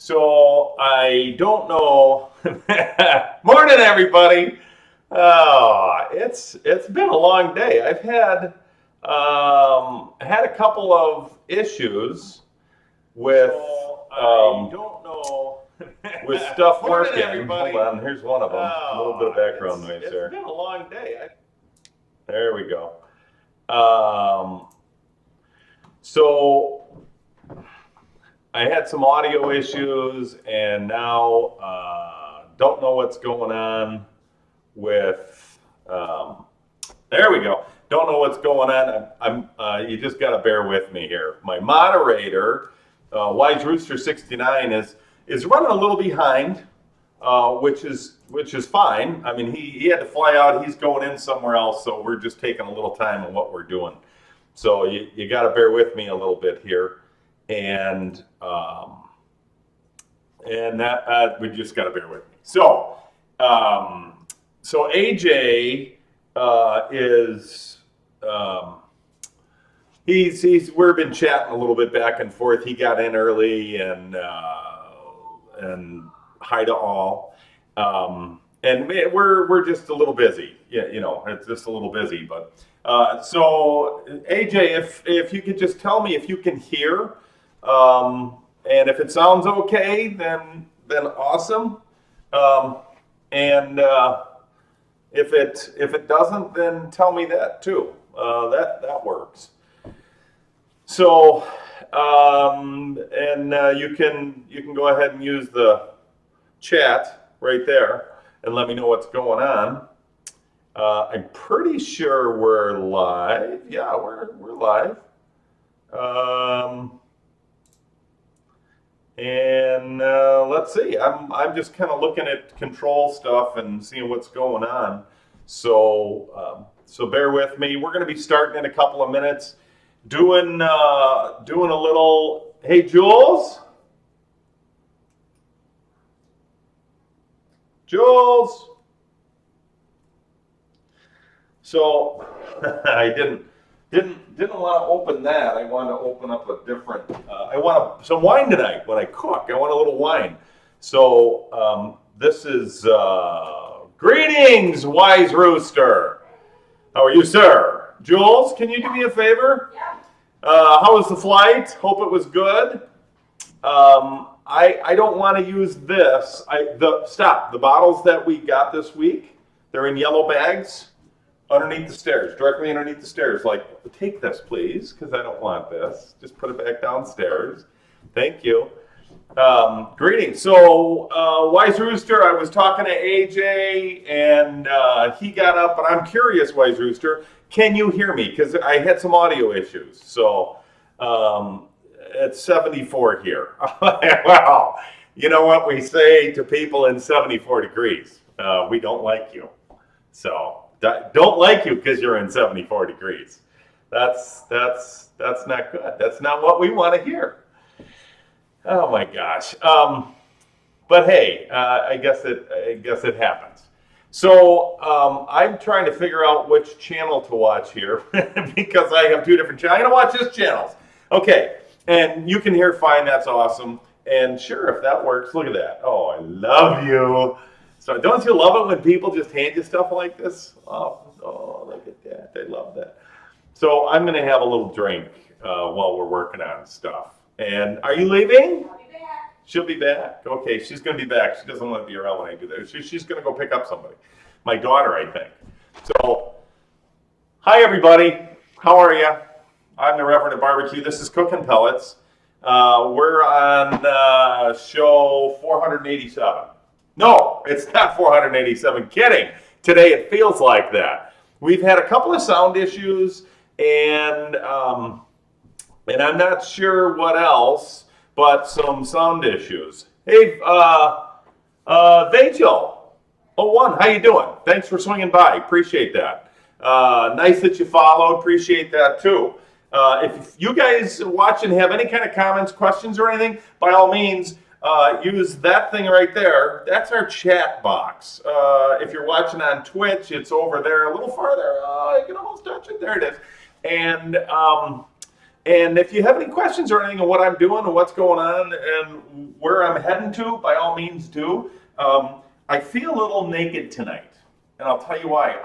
So I don't know. Morning, everybody. It's been a long day. I've had a couple of issues with I don't know. with stuff Morning, working. everybody. Hold on, here's one of them. A little bit of background noise there. It's been a long day. There we go. So I had some audio issues, and now don't know what's going on with. There we go. Don't know what's going on. You just got to bear with me here. My moderator, Wise Rooster 69, is running a little behind, which is fine. I mean, he had to fly out. He's going in somewhere else, so we're just taking a little time on what we're doing. So you got to bear with me a little bit here, and that we just got to bear with me. So AJ is we've been chatting a little bit back and forth. He got in early, and hi to all. And we're just a little busy. Yeah, it's just a little busy. But so AJ, if you could just tell me if you can hear, and if it sounds okay, then awesome. And if it doesn't, then tell me that too. That works. So you can go ahead and use the chat right there and let me know what's going on. I'm pretty sure we're live. Yeah, we're live. Let's see. I'm just kind of looking at control stuff and seeing what's going on. So bear with me. We're going to be starting in a couple of minutes. Doing a little. Hey, Jules. Jules. So I didn't want to open that. I want to open up a different. I want some wine tonight when I cook. I want a little wine. So this is greetings, Wise Rooster. How are you, sir? Jules, can you do me a favor? Yeah. How was the flight? Hope it was good. I don't want to use this. The bottles that we got this week, they're in yellow bags underneath the stairs, directly underneath the stairs. Like, take this, please, because I don't want this. Just put it back downstairs. Thank you. Greetings. So, Wise Rooster, I was talking to AJ, and he got up, but I'm curious, Wise Rooster, can you hear me? Because I had some audio issues. So, it's 74 here. Well, you know what we say to people in 74 degrees? We don't like you. So, don't like you because you're in 74 degrees. That's not good. That's not what we want to hear. Oh my gosh. But hey, I guess it happens. So I'm trying to figure out which channel to watch here because I have two different channels. I'm gonna watch this channel. Okay, and you can hear fine. That's awesome. And sure, if that works, look at that. Oh, I love you. So don't you love it when people just hand you stuff like this? Oh, look at that. I love that. So I'm going to have a little drink while we're working on stuff. And are you leaving? I'll be back. She'll be back. Okay, she's going to be back. She doesn't want to be around when I do that. She's going to go pick up somebody. My daughter, I think. So, hi, everybody. How are you? I'm the Reverend at Barbecue. This is Cooking Pellets. We're on show 487. No, it's not 487. Kidding. Today it feels like that. We've had a couple of sound issues, and I'm not sure what else, but some sound issues. Hey, Vachel, 01, how you doing? Thanks for swinging by. Appreciate that. Nice that you followed. Appreciate that too. If you guys watching have any kind of comments, questions, or anything, by all means, use that thing right there. That's our chat box. If you're watching on Twitch, it's over there a little farther. You can almost touch it. There it is. And And if you have any questions or anything on what I'm doing and what's going on and where I'm heading to, by all means do. I feel a little naked tonight, and I'll tell you why.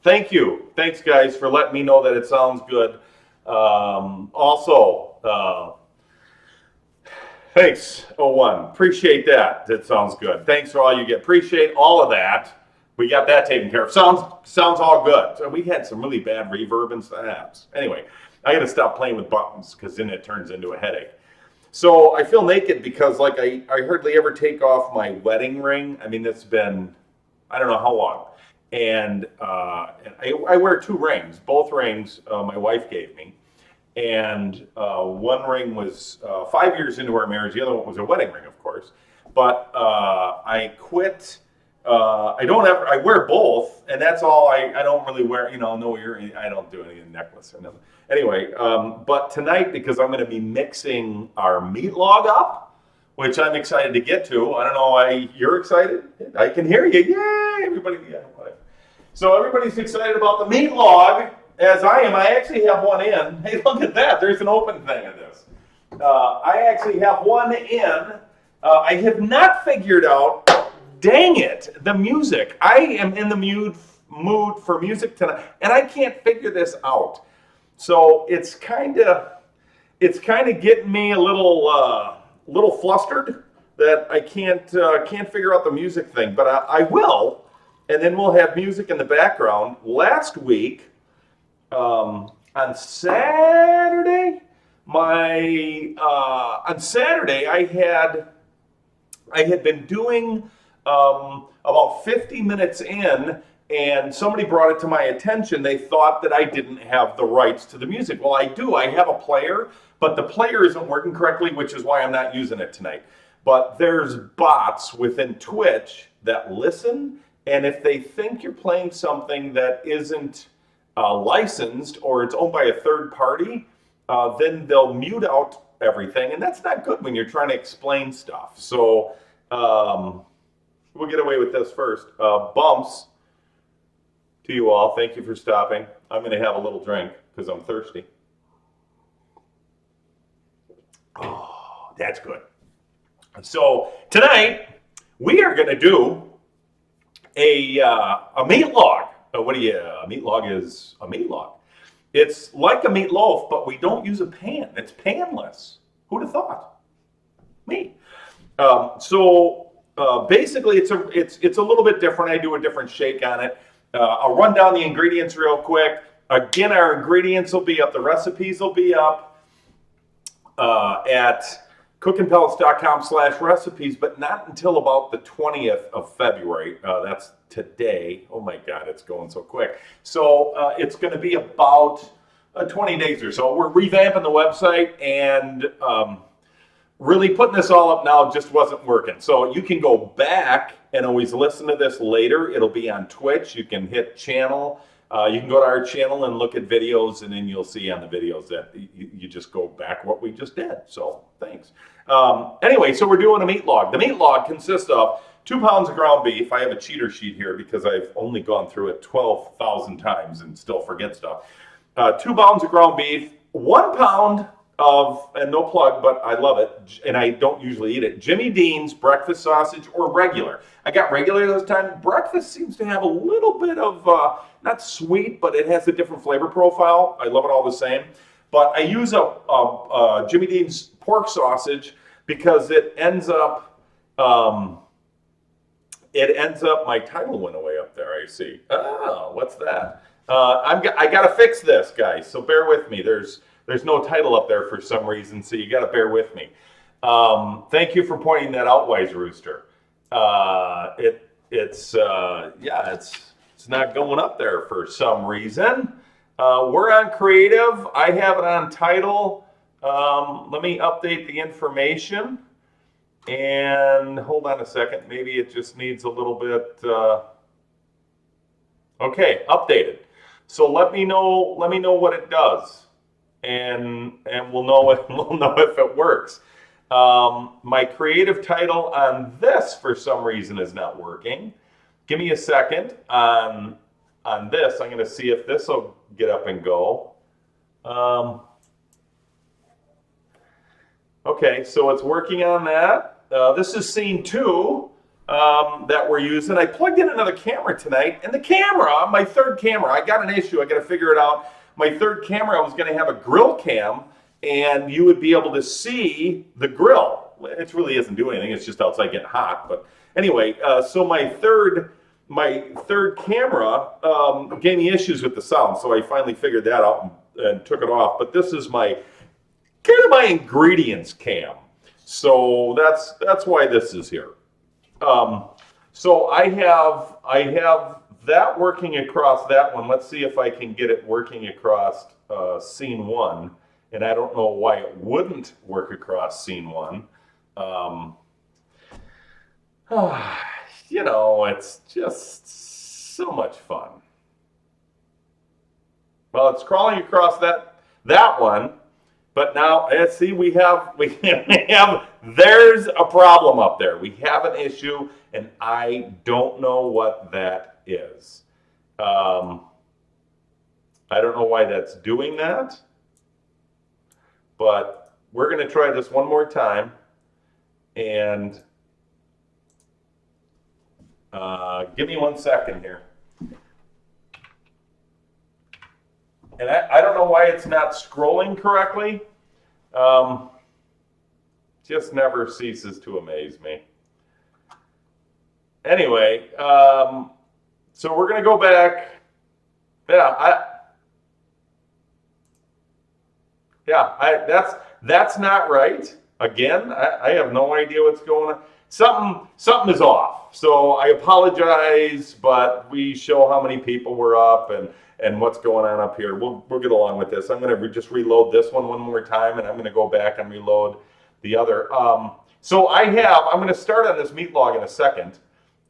Thank you. Thanks, guys, for letting me know that it sounds good. Thanks, O1. Appreciate that. That sounds good. Thanks for all you get. Appreciate all of that. We got that taken care of. Sounds all good. So we had some really bad reverb and snaps. Anyway, I got to stop playing with buttons because then it turns into a headache. So I feel naked because like I hardly ever take off my wedding ring. I mean, it's been, I don't know how long. And I wear 2 rings. Both rings my wife gave me. And one ring was 5 years into our marriage. The other one was a wedding ring, of course. But I quit. I wear both, and that's all. I don't really wear, no earring. I don't do any necklace or nothing. Anyway, but tonight, because I'm going to be mixing our meat log up, which I'm excited to get to. I don't know why you're excited. I can hear you. Yay, everybody. Yeah, whatever. So everybody's excited about the meat log, as I am. I actually have one in. Hey, look at that. There's an open thing of this. I actually have one in. I have not figured out, dang it, the music. I am in the mood for music tonight, and I can't figure this out. So it's kind of getting me a little flustered that I can't figure out the music thing. But I will, and then we'll have music in the background. Last week, on Saturday, I had been doing about 50 minutes in, and somebody brought it to my attention. They thought that I didn't have the rights to the music. Well, I do. I have a player, but the player isn't working correctly, which is why I'm not using it tonight. But there's bots within Twitch that listen, and if they think you're playing something that isn't licensed or it's owned by a third party, then they'll mute out everything, and that's not good when you're trying to explain stuff. So we'll get away with this first. Bumps to you all. Thank you for stopping. I'm going to have a little drink because I'm thirsty. Oh, that's good. So tonight we are going to do a meat log. A meat log is a meat log. It's like a meatloaf, but we don't use a pan. It's panless. Who'd have thought? Me. Basically, it's a little bit different. I do a different shake on it. I'll run down the ingredients real quick. Again, our ingredients will be up. The recipes will be up at cookingpellets.com/recipes, but not until about the 20th of February. That's today. Oh my God, it's going so quick. So it's going to be about 20 days or so. We're revamping the website, and really putting this all up now just wasn't working. So you can go back and always listen to this later. It'll be on Twitch. You can hit channel. You can go to our channel and look at videos, and then you'll see on the videos that you just go back what we just did. So thanks. Anyway, so we're doing a meat log. The meat log consists of 2 pounds of ground beef. I have a cheater sheet here because I've only gone through it 12,000 times and still forget stuff. 2 pounds of ground beef, 1 pound of, and no plug, but I love it, and I don't usually eat it, Jimmy Dean's breakfast sausage, or regular. I got regular this time. Breakfast seems to have a little bit of, not sweet, but it has a different flavor profile. I love it all the same. But I use a Jimmy Dean's pork sausage because it ends up, my title went away up there, I see. Oh, what's that? I got to fix this, guys, so bear with me. There's no title up there for some reason, so you got to bear with me. Thank you for pointing that out, Wise Rooster. It's not going up there for some reason. We're on creative. I have it on title. Let me update the information. And hold on a second. Maybe it just needs a little bit. Okay, updated. So let me know what it does, and we'll know if it works. My creative title on this for some reason is not working. Give me a second on on this. I'm going to see if this will get up and go. Okay, so it's working on that. This is scene 2 that we're using. I plugged in another camera tonight, and the camera, my third camera, I got an issue. I got to figure it out. My third camera, I was going to have a grill cam, and you would be able to see the grill. It really isn't doing anything. It's just outside getting hot. But anyway, so my third camera gave me issues with the sound, so I finally figured that out and took it off. But this is my kind of my ingredients cam, so that's why this is here. So I have that working across that one. Let's see if I can get it working across scene 1, and I don't know why it wouldn't work across scene 1. You know, it's just so much fun. Well, it's crawling across that one, but now let's see, we have there's a problem up there. We have an issue, and I don't know what that is. I don't know why that's doing that, but we're going to try this one more time, and give me 1 second here. And I don't know why it's not scrolling correctly. Just never ceases to amaze me. Anyway, so we're going to go back. That's not right. Again, I have no idea what's going on. Something is off. So I apologize, but we show how many people were up and what's going on up here. We'll get along with this. I'm going to just reload this one more time, and I'm going to go back and reload the other. So I'm going to start on this meat log in a second.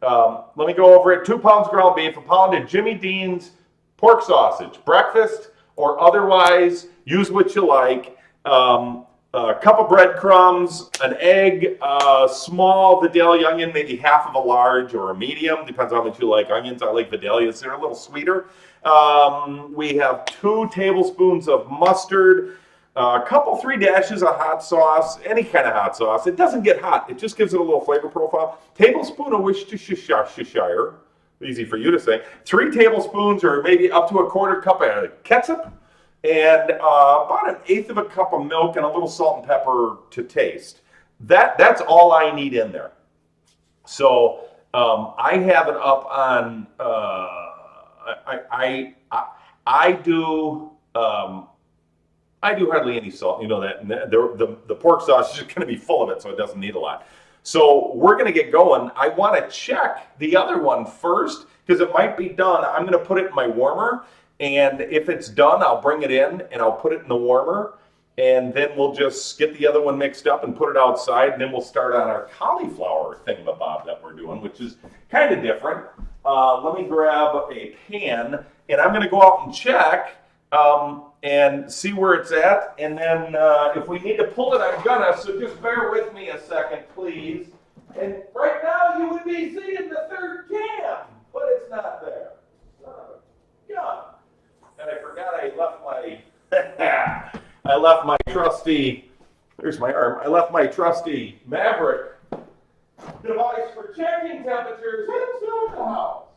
Let me go over it. 2 pounds ground beef, a pound of Jimmy Dean's pork sausage, breakfast or otherwise, use what you like. A cup of breadcrumbs, an egg, a small Vidalia onion, maybe half of a large or a medium, depends on how much you like onions. I like Vidalias, they're a little sweeter. We have 2 tablespoons of mustard, a couple, 3 dashes of hot sauce, any kind of hot sauce. It doesn't get hot, it just gives it a little flavor profile. Tablespoon of Worcestershire, easy for you to say. 3 tablespoons or maybe up to a quarter cup of ketchup. And about 1/8 of a cup of milk and a little salt and pepper to taste. That's all I need in there. So I have it up on. I do hardly any salt. You know that the pork sauce is just going to be full of it, so it doesn't need a lot. So we're going to get going. I want to check the other one first because it might be done. I'm going to put it in my warmer. And if it's done, I'll bring it in and I'll put it in the warmer. And then we'll just get the other one mixed up and put it outside. And then we'll start on our cauliflower thingamabob that we're doing, which is kind of different. Let me grab a pan. And I'm going to go out and check and see where it's at. And then if we need to pull it, I'm going to. So just bear with me a second, please. And right now you would be seeing the third cam, but it's not there. Son of a gun. And I forgot I left my trusty, there's my arm, I left my trusty Maverick device for checking temperatures inside the house.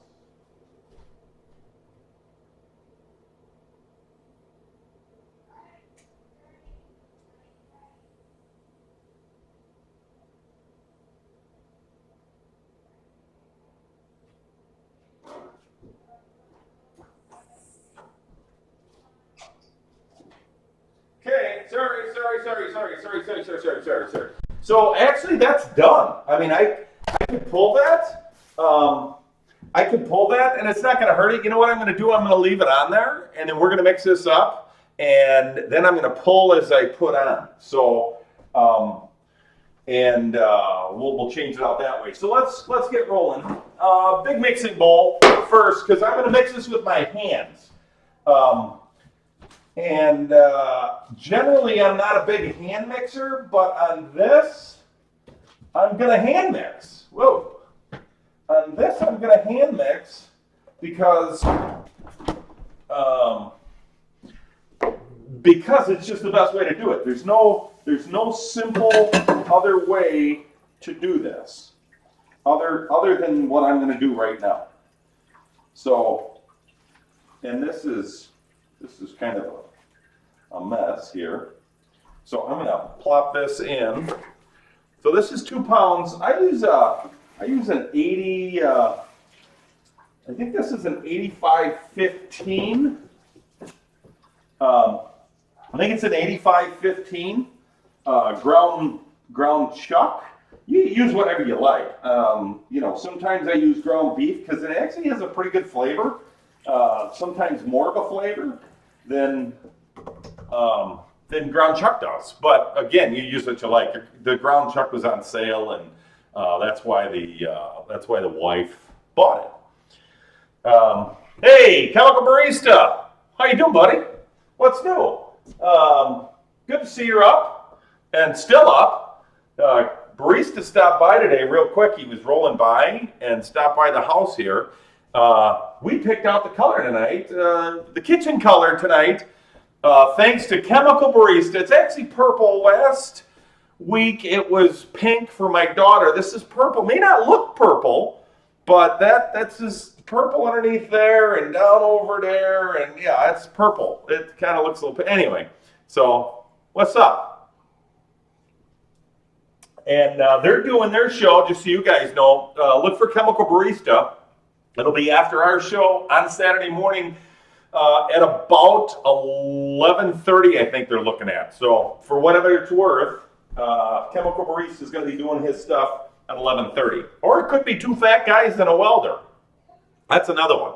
Okay, sorry. So actually that's done. I mean, I can pull that. I can pull that and it's not going to hurt it. You know what I'm going to do? I'm going to leave it on there and then we're going to mix this up and then I'm going to pull as I put on. So, we'll change it out that way. So let's get rolling. Big mixing bowl first because I'm going to mix this with my hands. Generally, I'm not a big hand mixer, but on this, I'm going to hand mix. Whoa. On this, I'm going to hand mix because it's just the best way to do it. There's no simple other way to do this, other than what I'm going to do right now. So, and this is kind of a mess here. So I'm going to plop this in. So this is 2 pounds. I use an 80. I think this is an 85-15. I think it's an 85-15 ground chuck. You use whatever you like. Sometimes I use ground beef because it actually has a pretty good flavor. Sometimes more of a flavor than ground chuck does. But again, you use what you like. The ground chuck was on sale, and that's why the wife bought it. Hey, Chemical Barista, how you doing, buddy? What's new? Good to see you're up and still up. Barista stopped by today real quick. He was rolling by and stopped by the house here. We picked out the color tonight, the kitchen color tonight, thanks to Chemical Barista. It's actually purple. Last week it was pink for my daughter. This is purple. May not look purple, but that's just purple underneath there and down over there, and yeah, it's purple. It kind of looks a little. Anyway, so what's up? And they're doing their show, just so you guys know. Look for Chemical Barista. It'll be after our show on Saturday morning at about 11:30, I think they're looking at. So for whatever it's worth, Chemical Barista is going to be doing his stuff at 11:30. Or it could be two fat guys and a welder. That's another one.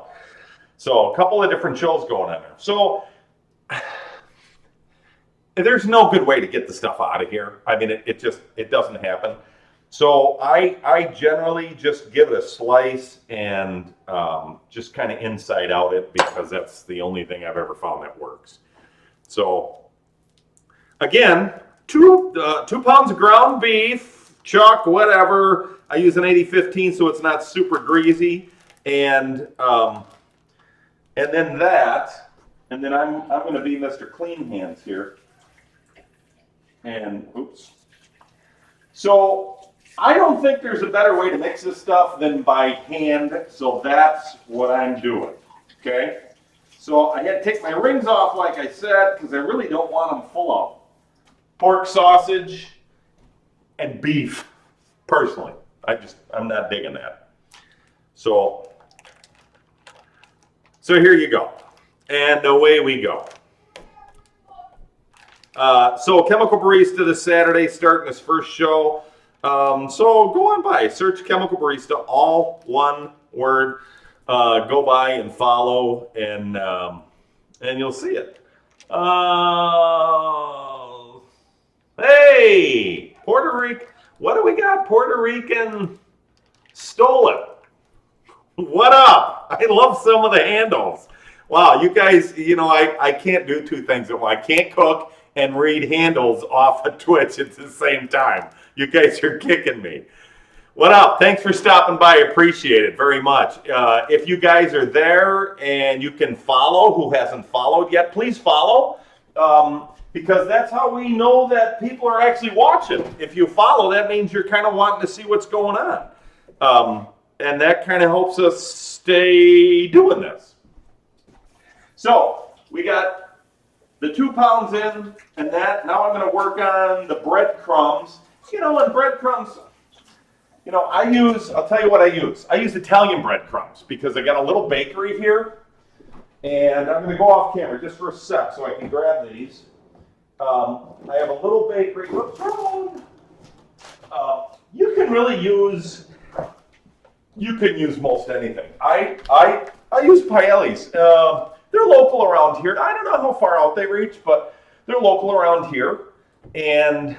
So a couple of different shows going on there. So there's no good way to get the stuff out of here. I mean, it doesn't happen. So I generally just give it a slice and just kind of inside out it, because that's the only thing I've ever found that works. So again, two pounds of ground beef, chuck, whatever. I use an 80-15 so it's not super greasy, and then that, and then I'm going to be Mr. Clean Hands here. And oops. So I don't think there's a better way to mix this stuff than by hand, so that's what I'm doing, okay? So I had to take my rings off, like I said, because I really don't want them full of pork sausage and beef, personally. I'm not digging that. So here you go, and away we go. So Chemical Barista this Saturday, starting his first show. So go on by, search Chemical Barista, all one word. Go by and follow, and you'll see it. Hey, Puerto Rican. What do we got? Puerto Rican stole it. What up? I love some of the handles. Wow, you guys, I can't do two things at once. I can't cook and read handles off of Twitch at the same time. You guys are kicking me. What up? Thanks for stopping by. Appreciate it very much. If you guys are there and you can follow, who hasn't followed yet, please follow. Because that's how we know that people are actually watching. If you follow, that means you're kind of wanting to see what's going on. And that kind of helps us stay doing this. So we got the 2 pounds in, and that. Now I'm going to work on the breadcrumbs. And breadcrumbs, I'll tell you what I use. I use Italian breadcrumbs because I got a little bakery here. And I'm going to go off camera just for a sec so I can grab these. I have a little bakery. Whoops, wrong. You can really use most anything. I use Paelli's. They're local around here. I don't know how far out they reach, but they're local around here, and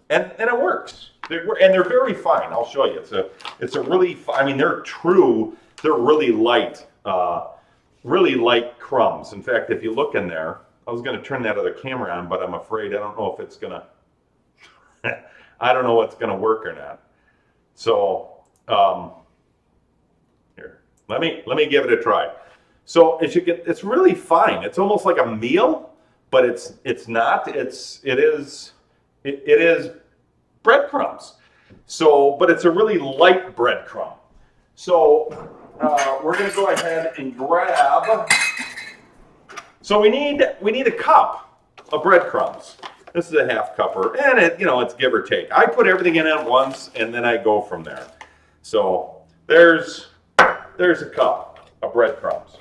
it works. They're very fine. I'll show you. It's a really. I mean, they're really light, crumbs. In fact, if you look in there, I was going to turn that other camera on, but I'm afraid I don't know if it's gonna. I don't know what's gonna work or not. So here, Let me give it a try. So as you get, it's really fine. It's almost like a meal, but it's not. It is breadcrumbs. So, but it's a really light breadcrumb. So we're going to go ahead and grab. So we need a cup of breadcrumbs. This is a half cupper, and it's give or take. I put everything in at once, and then I go from there. So there's a cup of breadcrumbs.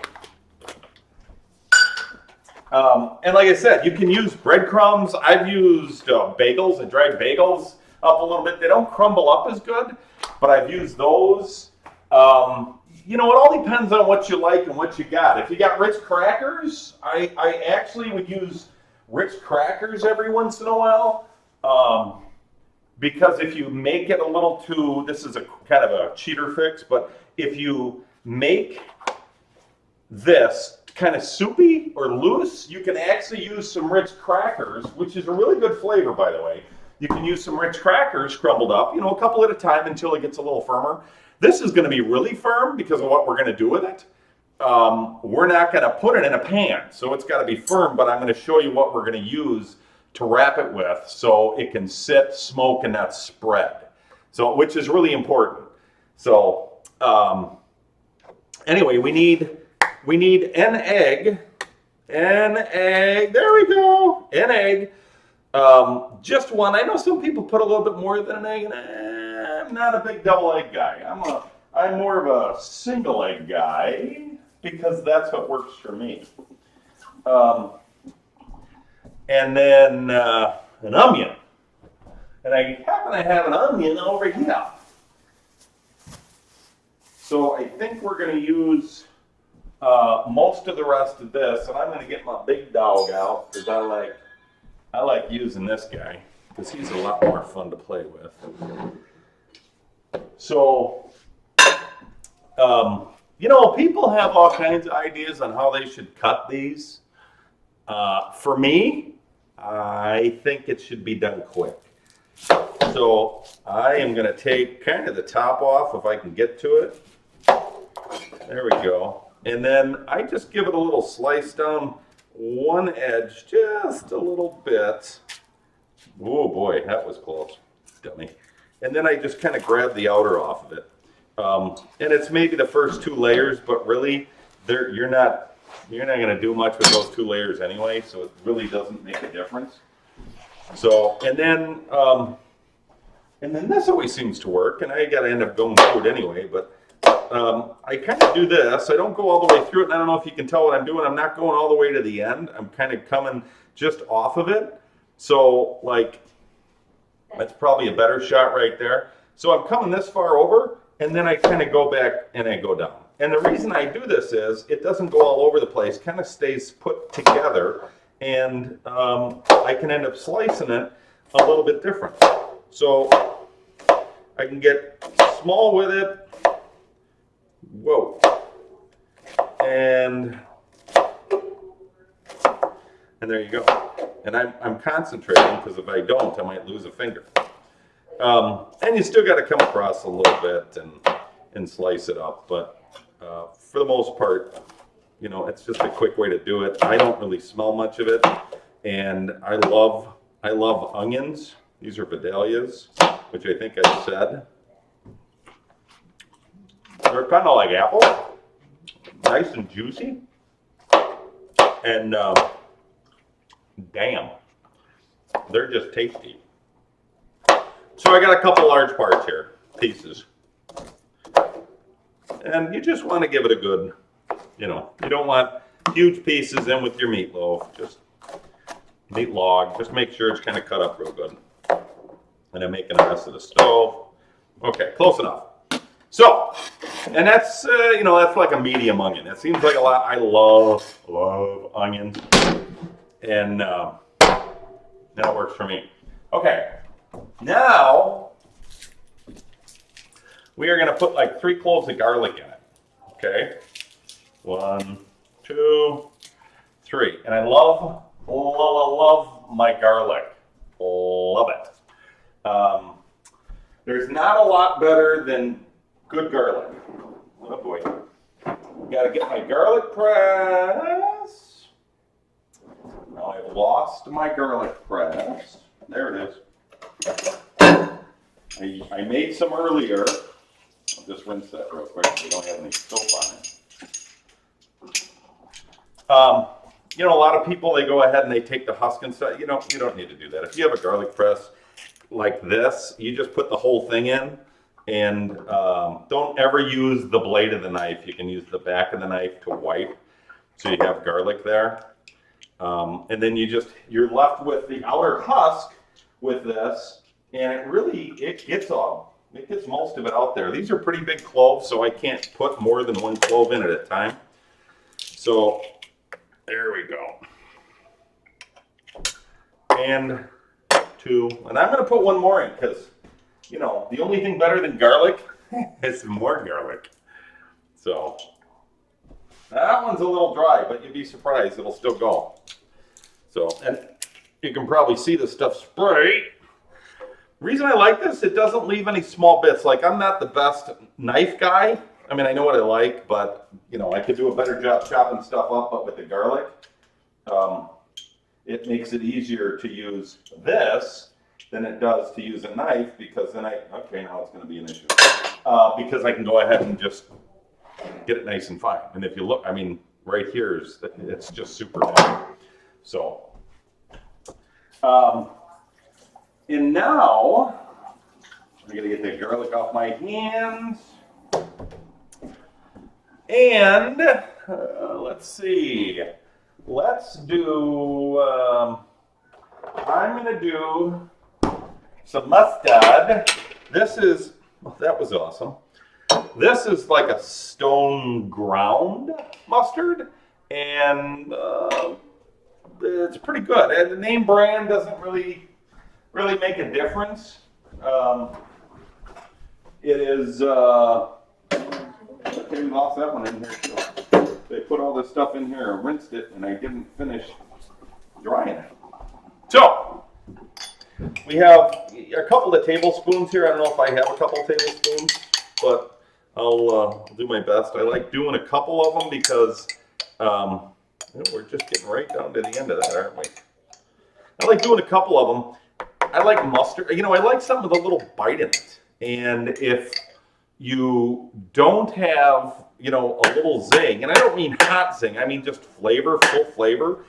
And like I said, you can use breadcrumbs. I've used bagels and dried bagels up a little bit. They don't crumble up as good, but I've used those. It all depends on what you like and what you got. If you got Ritz crackers, I actually would use Ritz crackers every once in a while. Because if you make it a little too, this is a kind of a cheater fix, but if you make this kind of soupy or loose, you can actually use some Ritz crackers, which is a really good flavor, by the way. You can use some Ritz crackers crumbled up, a couple at a time until it gets a little firmer. This is going to be really firm because of what we're going to do with it. We're not going to put it in a pan, so it's got to be firm, but I'm going to show you what we're going to use to wrap it with so it can sit, smoke, and not spread. So, which is really important. So, anyway, we need an egg. There we go. An egg. Just one. I know some people put a little bit more than an egg, and I'm not a big double egg guy. I'm more of a single egg guy because that's what works for me. And then an onion. And I happen to have an onion over here. So I think we're going to use most of the rest of this, and I'm going to get my big dog out because I like using this guy because he's a lot more fun to play with. So, people have all kinds of ideas on how they should cut these. For me, I think it should be done quick. So I am going to take kind of the top off if I can get to it. There we go. And then I just give it a little slice down one edge, just a little bit. Oh boy, that was close, dummy. And then I just kind of grab the outer off of it. And it's maybe the first two layers, but really, you're not going to do much with those two layers anyway, so it really doesn't make a difference. So, and then this always seems to work, and I got to end up going through it anyway, but I kind of do this. I don't go all the way through it, and I don't know if you can tell what I'm doing. I'm not going all the way to the end. I'm kind of coming just off of it. So, that's probably a better shot right there. So I'm coming this far over, and then I kind of go back and I go down. And the reason I do this is it doesn't go all over the place, kind of stays put together, and I can end up slicing it a little bit different. So I can get small with it. Whoa. And there you go. And I'm concentrating because if I don't, I might lose a finger. And you still got to come across a little bit and slice it up. But for the most part, it's just a quick way to do it. I don't really smell much of it. And I love onions. These are Vidalias, which I think I said. They're kind of like apple. Nice and juicy. And damn, they're just tasty. So I got a couple large parts here, pieces. And you just want to give it a good, you don't want huge pieces in with your meatloaf. Just meat log. Just make sure it's kind of cut up real good. And I'm making a mess of the stove. Okay, close enough. So, and that's, that's like a medium onion. It seems like a lot. I love onions. And that works for me. Okay, now we are going to put like 3 cloves of garlic in it. Okay, 1, 2, 3. And I love my garlic. Love it. There's not a lot better than good garlic. Oh boy. Gotta get my garlic press. Now I've lost my garlic press. There it is. I made some earlier. I'll just rinse that real quick so we don't have any soap on it. You know, a lot of people, they go ahead and they take the husk and stuff. You don't need to do that. If you have a garlic press like this, you just put the whole thing in, and don't ever use the blade of the knife. You can use the back of the knife to wipe, so you have garlic there. And then you're left with the outer husk with this, and it gets most of it out there. These are pretty big cloves, so I can't put more than one clove in at a time. So there we go. And two, and I'm going to put one more in because, you know, the only thing better than garlic is more garlic. So that one's a little dry, but you'd be surprised, it'll still go. So, and you can probably see the stuff spray. The reason I like this, it doesn't leave any small bits. Like, I'm not the best knife guy. I mean, I know what I like, but, you know, I could do a better job chopping stuff up, but with the garlic, it makes it easier to use this than it does to use a knife, because then okay, now it's going to be an issue. Because I can go ahead and just get it nice and fine. And if you look, I mean, right here, it's just super fine. So, and now, I'm going to get the garlic off my hands. And let's see. Let's do, I'm going to do some mustard. This is, oh, that was awesome. This is like a stone ground mustard, and it's pretty good. And the name brand doesn't really make a difference. It is, okay, we lost that one in here too. They put all this stuff in here and rinsed it, and I didn't finish drying it. So, we have a couple of tablespoons here. I don't know if I have a couple of tablespoons, but I'll do my best. I like doing a couple of them because we're just getting right down to the end of that, aren't we? I like doing a couple of them. I like mustard. You know, I like something with a little bite in it. And if you don't have, you know, a little zing, and I don't mean hot zing, I mean just flavor, full flavor.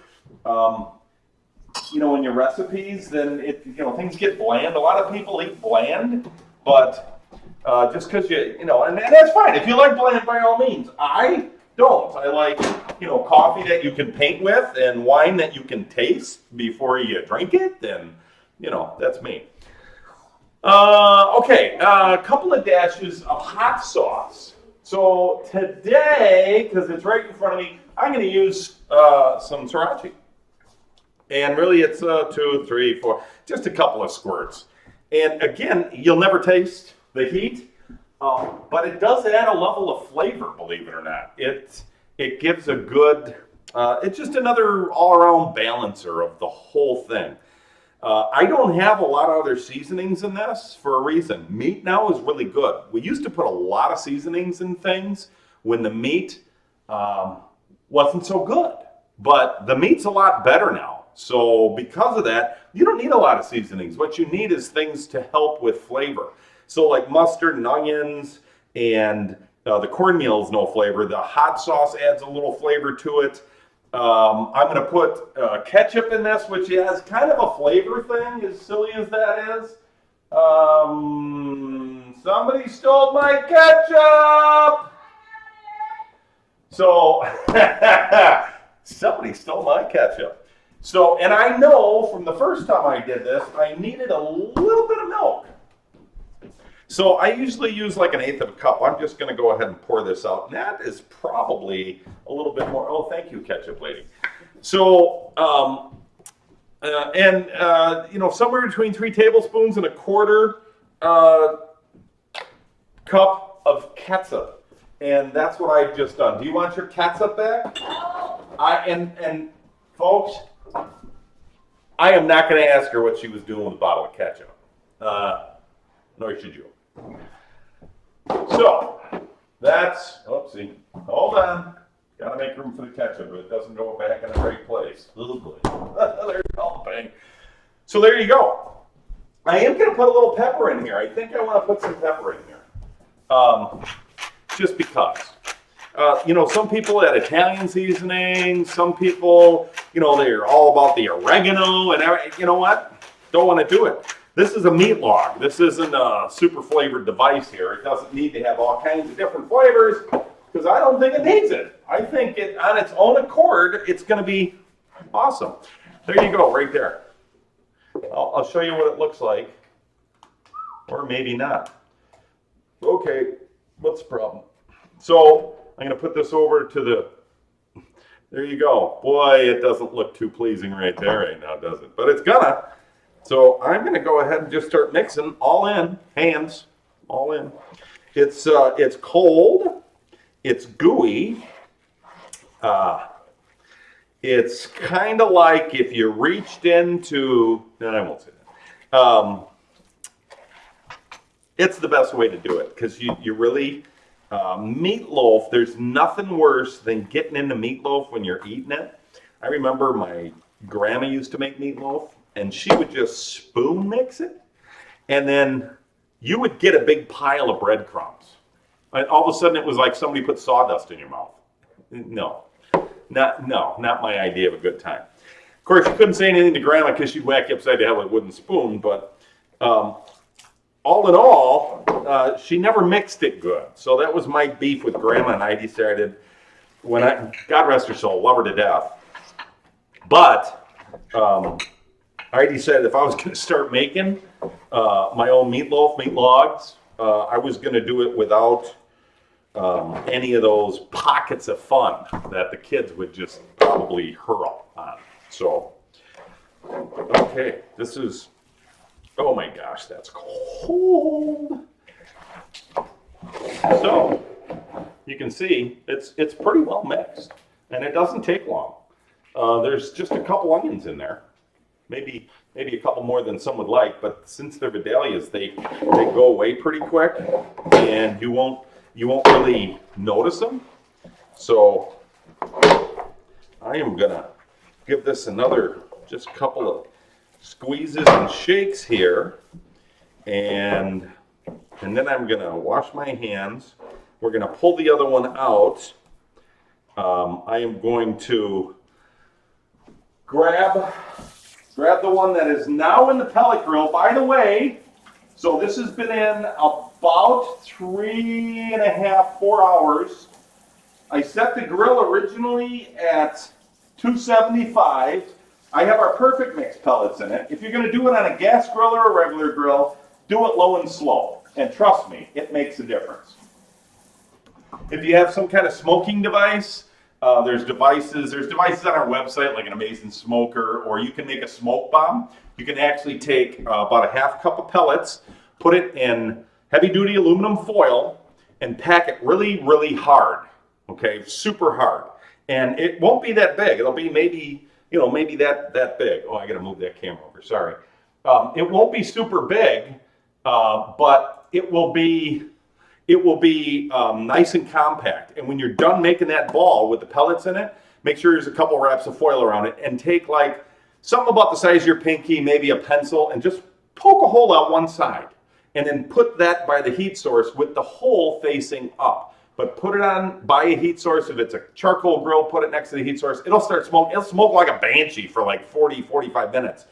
You know, in your recipes, then things get bland. A lot of people eat bland, but just because you know, and that's fine. If you like bland, by all means. I don't. I like, you know, coffee that you can paint with and wine that you can taste before you drink it. And, you know, that's me. Okay, a couple of dashes of hot sauce. So today, because it's right in front of me, I'm going to use some sriracha. And really it's 2, 3, 4, just a couple of squirts. And again, you'll never taste the heat, but it does add a level of flavor, believe it or not. It gives a good, it's just another all-around balancer of the whole thing. I don't have a lot of other seasonings in this for a reason. Meat now is really good. We used to put a lot of seasonings in things when the meat wasn't so good. But the meat's a lot better now. So because of that, you don't need a lot of seasonings. What you need is things to help with flavor. So like mustard and onions, and the cornmeal is no flavor. The hot sauce adds a little flavor to it. I'm going to put ketchup in this, which has kind of a flavor thing, as silly as that is. Somebody stole my ketchup! So, somebody stole my ketchup. So, and I know from the first time I did this, I needed a little bit of milk. So I usually use like 1/8 of a cup. I'm just going to go ahead and pour this out. And that is probably a little bit more. Oh, thank you, ketchup lady. So, you know, somewhere between 3 tablespoons and 1/4 cup of ketchup. And that's what I've just done. Do you want your ketchup back? And folks, I am not going to ask her what she was doing with a bottle of ketchup. Nor should you. So, That's, oopsie, hold on. Gotta make room for the ketchup, but it doesn't go back in the right place. Oh boy. There's helping. So there you go. I am gonna put a little pepper in here. I think I wanna put some pepper in here. Just because. Some people add Italian seasoning, some people, they're all about the oregano and everything. You know what? Don't want to do it. This is a meat log. This isn't a super flavored device here. It doesn't need to have all kinds of different flavors because I don't think it needs it. I think it, on its own accord, it's going to be awesome. There you go, right there. I'll show you what it looks like, or maybe not. Okay, what's the problem? So I'm going to put this over to the, there you go. Boy, it doesn't look too pleasing right there right now, does it? But it's gonna. So I'm going to go ahead and just start mixing, all in, hands, all in. It's cold, it's gooey. It's kind of like if you reached into, no, I won't say that. It's the best way to do it because you really, meatloaf, there's nothing worse than getting into meatloaf when you're eating it. I remember my grandma used to make meatloaf and she would just spoon mix it and then you would get a big pile of breadcrumbs. And all of a sudden it was like somebody put sawdust in your mouth. No, not my idea of a good time. Of course, you couldn't say anything to grandma because she'd whack you upside the head with a wooden spoon, but all in all, she never mixed it good. So that was my beef with grandma, and I decided, God rest her soul, love her to death. But I decided if I was going to start making my own meat logs, I was going to do it without any of those pockets of fun that the kids would just probably hurl on. So, okay, this is, oh my gosh, that's cold. So, you can see it's pretty well mixed, and it doesn't take long. There's just a couple onions in there, maybe a couple more than some would like, but since they're Vidalias, they go away pretty quick, and you won't really notice them. So, I am gonna give this another just couple of squeezes and shakes here, and then I'm gonna wash my hands. We're gonna pull the other one out. I am going to grab the one that is now in the pellet grill. By the way, so this has been in about 3.5, 4 hours. I set the grill originally at 275. I have our Perfect Mix pellets in it. If you're going to do it on a gas grill or a regular grill, do it low and slow. And trust me, it makes a difference. If you have some kind of smoking device, there's devices on our website like an Amazing Smoker, or you can make a smoke bomb. You can actually take about a half cup of pellets, put it in heavy duty aluminum foil, and pack it really, really hard. Okay, super hard. And it won't be that big. It'll be maybe that big. Oh, I gotta move that camera over, sorry. It won't be super big, but it will be nice and compact. And when you're done making that ball with the pellets in it, make sure there's a couple wraps of foil around it, and take like something about the size of your pinky, maybe a pencil, and just poke a hole out one side. And then put that by the heat source with the hole facing up. But put it on by a heat source. If it's a charcoal grill, put it next to the heat source. It'll start smoking. It'll smoke like a banshee for like 40, 45 minutes.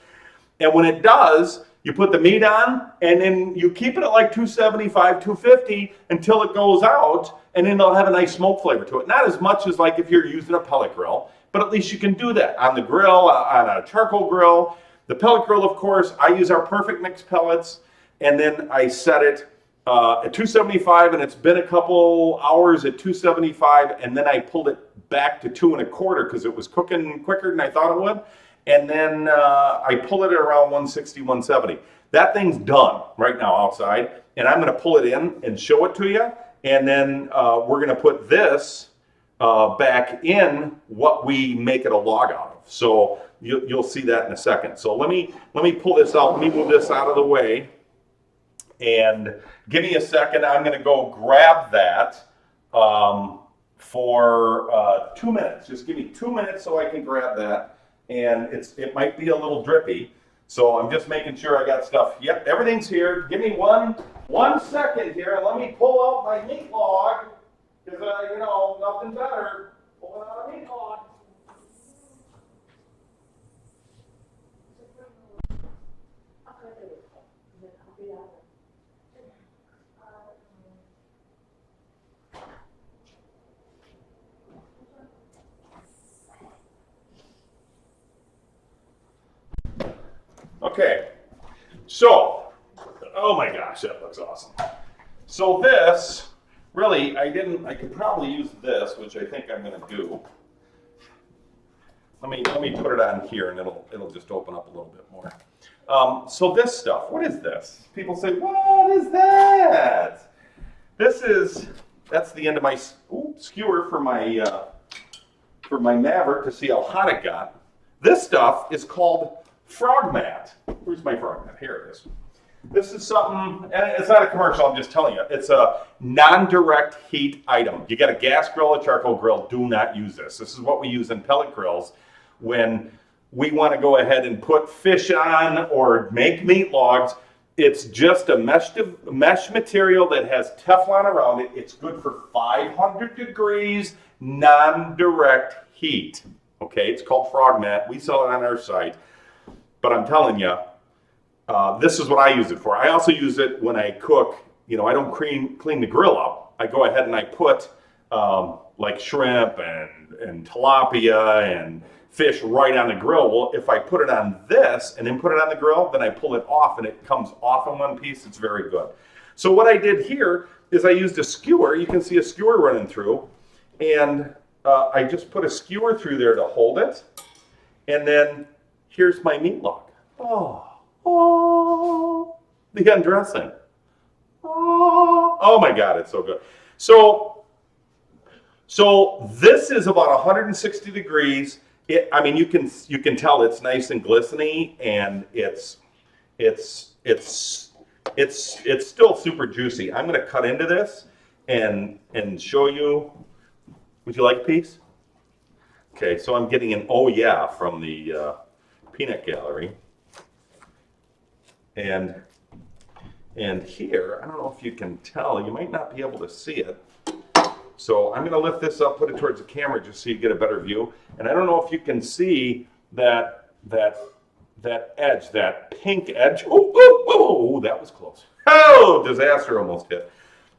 And when it does, you put the meat on, and then you keep it at like 275, 250 until it goes out, and then it'll have a nice smoke flavor to it. Not as much as like if you're using a pellet grill, but at least you can do that on the grill, on a charcoal grill. The pellet grill, of course, I use our Perfect Mix pellets, and then I set it at 275, and it's been a couple hours at 275, and then I pulled it back to 2.25 because it was cooking quicker than I thought it would. And then I pull it at around 160, 170. That thing's done right now outside, and I'm going to pull it in and show it to you. And then we're going to put this back in what we make it a log out of. So you'll see that in a second. So let me pull this out. Let me move this out of the way. And give me a second. I'm going to go grab that. for 2 minutes. Just give me 2 minutes so I can grab that. And it might be a little drippy. So I'm just making sure I got stuff. Yep, everything's here. Give me one second here and let me pull out my meat log. Because, nothing better. Pulling out a meat log. Okay, so, oh my gosh, that looks awesome. So this, really, I could probably use this, which I think I'm gonna do. Let me put it on here and it'll just open up a little bit more. So this stuff, what is this? People say, what is that? That's the end of my skewer for my Maverick to see how hot it got. This stuff is called frog mat. Where's my frog mat? Here it is. This is something, and it's not a commercial, I'm just telling you. It's a non-direct heat item. You got a gas grill, a charcoal grill, do not use this. This is what we use in pellet grills when we want to go ahead and put fish on or make meat logs. It's just a mesh material that has Teflon around it. It's good for 500 degrees, non-direct heat. Okay, it's called frog mat. We sell it on our site. But I'm telling you, this is what I use it for. I also use it when I cook. I don't clean the grill up. I go ahead and I put like shrimp and tilapia and fish right on the grill. Well, if I put it on this and then put it on the grill, then I pull it off and it comes off in one piece. It's very good. So what I did here is I used a skewer. You can see a skewer running through. And I just put a skewer through there to hold it. And then here's my meat log. Oh, the undressing. Oh my God, it's so good. So this is about 160 degrees. You can tell it's nice and glistening, and it's still super juicy. I'm going to cut into this and show you. Would you like a piece? Okay, so I'm getting an oh yeah from the peanut gallery. And here, I don't know if you can tell, you might not be able to see it. So I'm going to lift this up, put it towards the camera just so you get a better view. And I don't know if you can see that edge, that pink edge. Oh, that was close. Oh, disaster almost hit.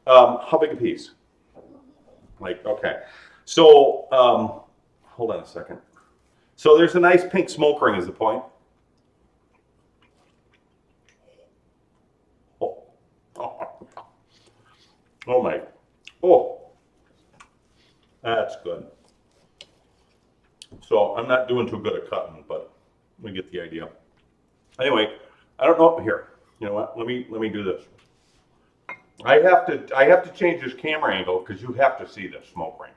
How big a piece? Okay. So, hold on a second. So there's a nice pink smoke ring is the point. Oh my. Oh. That's good. So I'm not doing too good at cutting, but we get the idea. Anyway, I don't know here. You know what? Let me do this. I have to change this camera angle because you have to see this smoke ring.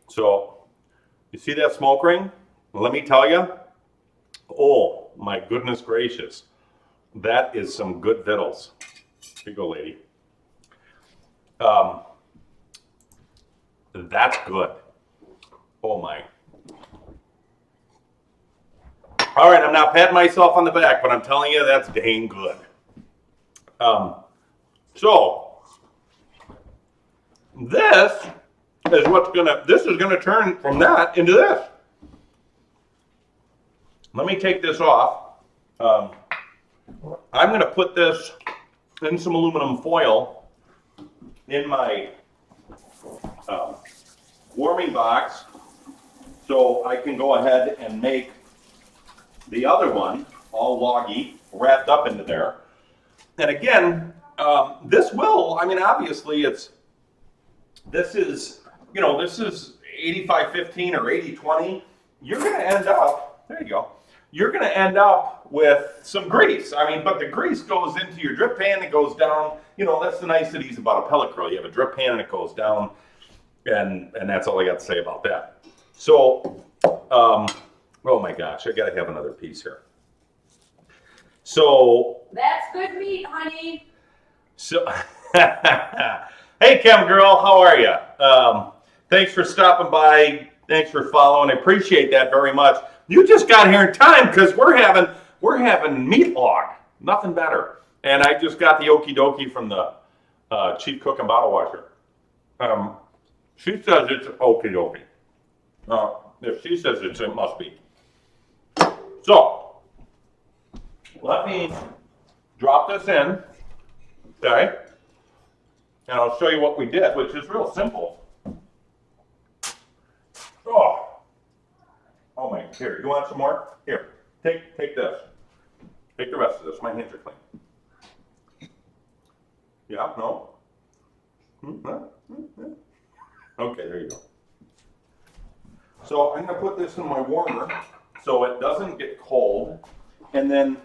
So you see that smoke ring? Well, let me tell you. Oh my goodness gracious. That is some good vittles. Here you go, lady. That's good. Oh my. All right, I'm not patting myself on the back, but I'm telling you that's dang good. So this is gonna turn from that into this. Let me take this off. I'm gonna put this in some aluminum foil in my warming box so I can go ahead and make the other one all loggy wrapped up into there. And again, this will, obviously this is 85-15 or 80-20. You're going to end up, there you go, you're going to end up with some grease. But the grease goes into your drip pan, it goes down. That's the niceties about a pellet grill. You have a drip pan and it goes down, and that's all I got to say about that. So, oh my gosh, I got to have another piece here. So. That's good meat, honey. So, Hey, Chem Girl, how are you? Thanks for stopping by. Thanks for following. I appreciate that very much. You just got here in time because we're having meat log. Nothing better. And I just got the okie dokie from the chief cook and bottle washer. She says it's okie dokie. If she says it must be. So, let me drop this in, okay? And I'll show you what we did, which is real simple. Oh my, here, you want some more? Here, take this. Take the rest of this, my hands are clean. Yeah, no? Okay, there you go. So I'm gonna put this in my warmer so it doesn't get cold. And then,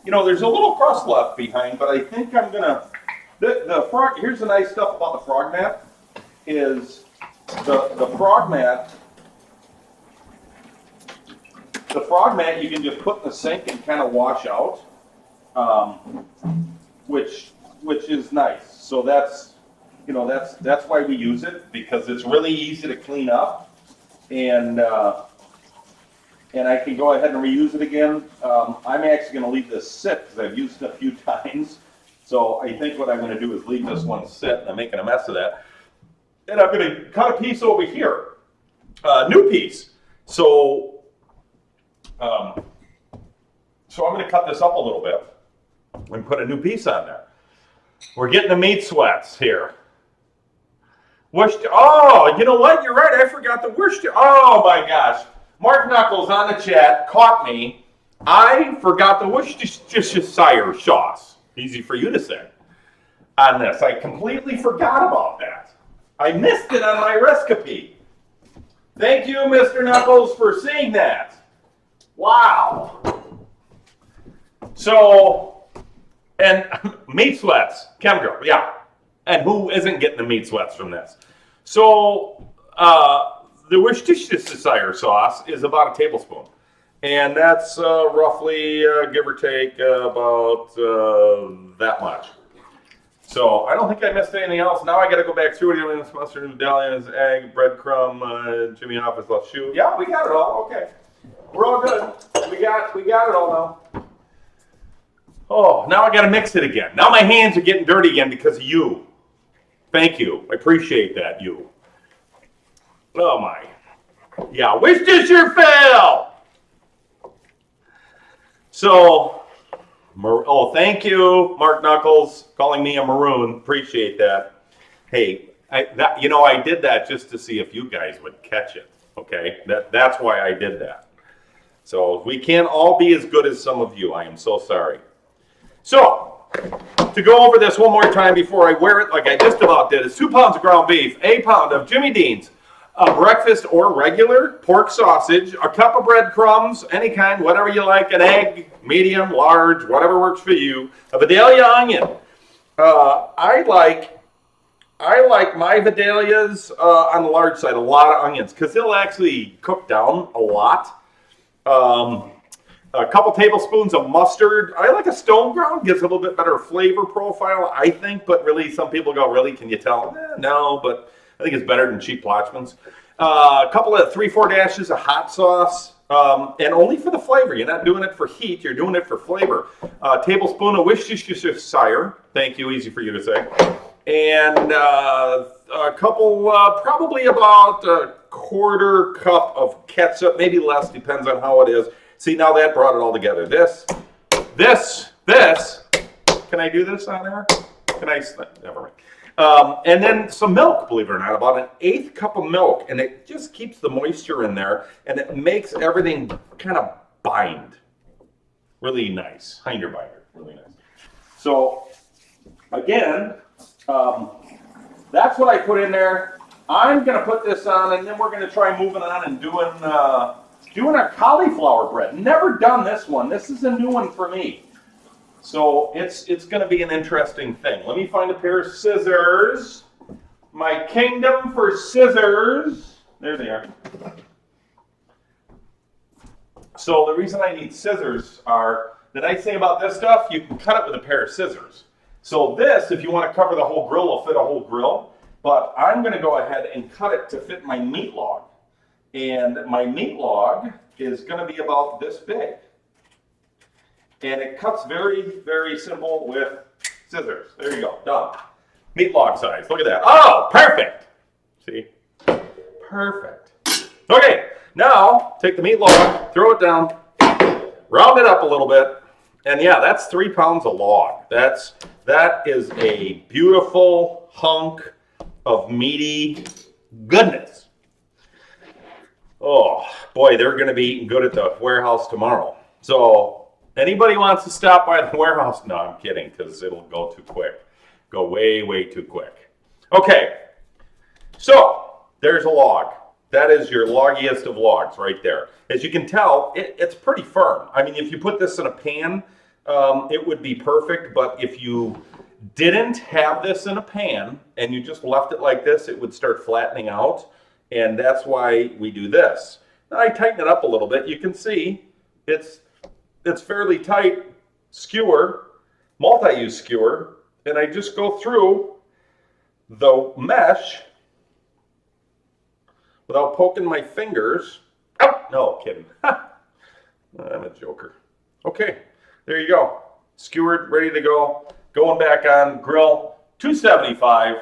there's a little crust left behind, but I think I'm gonna, the frog, here's the nice stuff about the frog mat, is the frog mat you can just put in the sink and kind of wash out, which is nice. So that's why we use it, because it's really easy to clean up, and I can go ahead and reuse it again. I'm actually going to leave this sit because I've used it a few times. So I think what I'm going to do is leave this one sit, and I'm making a mess of that. And I'm going to cut a piece over here, new piece. So I'm going to cut this up a little bit and put a new piece on there. We're getting the meat sweats here. Oh, you know what? You're right. I forgot the Worcester. Oh my gosh. Mark Knuckles on the chat caught me. I forgot the Worcestershire sauce. Easy for you to say. On this. I completely forgot about that. I missed it on my recipe. Thank you, Mr. Knuckles, for seeing that. Wow. So, and meat sweats. Chem Girl, yeah. And who isn't getting the meat sweats from this? So, the Worcestershire sauce is about a tablespoon. And that's roughly, give or take, about that much. So, I don't think I missed anything else. Now I got to go back through it. Onions, mustard, medallions, egg, breadcrumb, Jimmy Office left shoe. Yeah, we got it all. Okay. We're all good. We got it all now. Oh, now I got to mix it again. Now my hands are getting dirty again because of you. Thank you. I appreciate that, you. Oh, my. Yeah, Worcestershire fail! So, thank you, Mark Knuckles, calling me a maroon. Appreciate that. Hey, I did that just to see if you guys would catch it, okay? That's why I did that. So, we can't all be as good as some of you. I am so sorry. So, to go over this one more time before I wear it like I just about did, is 2 pounds of ground beef, a pound of Jimmy Dean's, a breakfast or regular pork sausage, a cup of breadcrumbs, any kind, whatever you like, an egg, medium, large, whatever works for you, a Vidalia onion. I like my Vidalias on the large side, a lot of onions, because they'll actually cook down a lot. A couple tablespoons of mustard. I like a stone ground, gives a little bit better flavor profile, I think, but really some people go, really, can you tell? No, but I think it's better than cheap Plotchmans. A couple of 3/4 dashes of hot sauce, and only for the flavor. You're not doing it for heat, you're doing it for flavor. A tablespoon of Worcestershire, thank you, easy for you to say. And a couple, probably about a 1/4 cup of ketchup, maybe less, depends on how it is. See, now that brought it all together. This. Can I do this on there? Never mind. And then some milk, believe it or not, about an 1/8 cup of milk. And it just keeps the moisture in there. And it makes everything kind of bind. Really nice. Hinder binder. Really nice. So, again, that's what I put in there. I'm going to put this on, and then we're going to try moving on and doing our cauliflower bread. Never done this one. This is a new one for me. So it's going to be an interesting thing. Let me find a pair of scissors. My kingdom for scissors. There they are. So the reason I need scissors are, did I say about this stuff? You can cut it with a pair of scissors. So this, if you want to cover the whole grill, will fit a whole grill. But I'm going to go ahead and cut it to fit my meat log. And my meat log is going to be about this big. And it cuts very, very simple with scissors. There you go, done. Meat log size, look at that. Oh, perfect. See, perfect. Okay, now take the meat log, throw it down, round it up a little bit. And yeah, that's 3 pounds a log. That is a beautiful hunk of meaty goodness. Oh boy, they're going to be eating good at the warehouse tomorrow. So anybody wants to stop by the warehouse? No, I'm kidding, because it'll go too quick. Go way, way too quick. Okay, so there's a log. That is your loggiest of logs right there. As you can tell, it's pretty firm. I mean, if you put this in a pan, it would be perfect. But if you didn't have this in a pan and you just left it like this, it would start flattening out. And that's why we do this. Now I tighten it up a little bit. You can see it's fairly tight skewer, multi-use skewer. And I just go through the mesh without poking my fingers. Oh, no, kidding. I'm a joker. Okay, there you go. Skewered, ready to go. Going back on grill. 275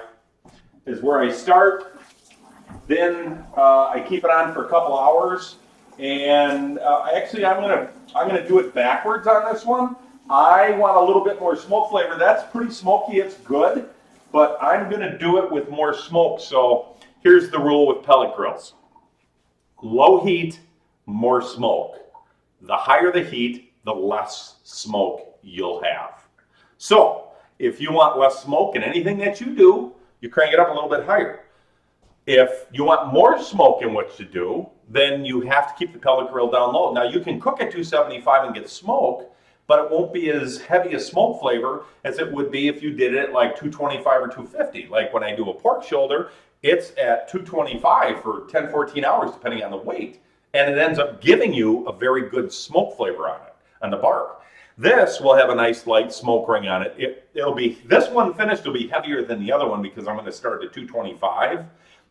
is where I start. Then I keep it on for a couple hours. And actually, I'm gonna do it backwards on this one. I want a little bit more smoke flavor. That's pretty smoky. It's good, but I'm gonna do it with more smoke. So here's the rule with pellet grills. Low heat, more smoke. The higher the heat, the less smoke you'll have. So if you want less smoke in anything that you do, you crank it up a little bit higher. If you want more smoke in what you do, then you have to keep the pellet grill down low. Now you can cook at 275 and get smoke, but it won't be as heavy a smoke flavor as it would be if you did it like 225 or 250. Like when I do a pork shoulder, it's at 225 for 10, 14 hours, depending on the weight. And it ends up giving you a very good smoke flavor on it, on the bark. This will have a nice light smoke ring on it. It'll be, this one finished will be heavier than the other one because I'm going to start at 225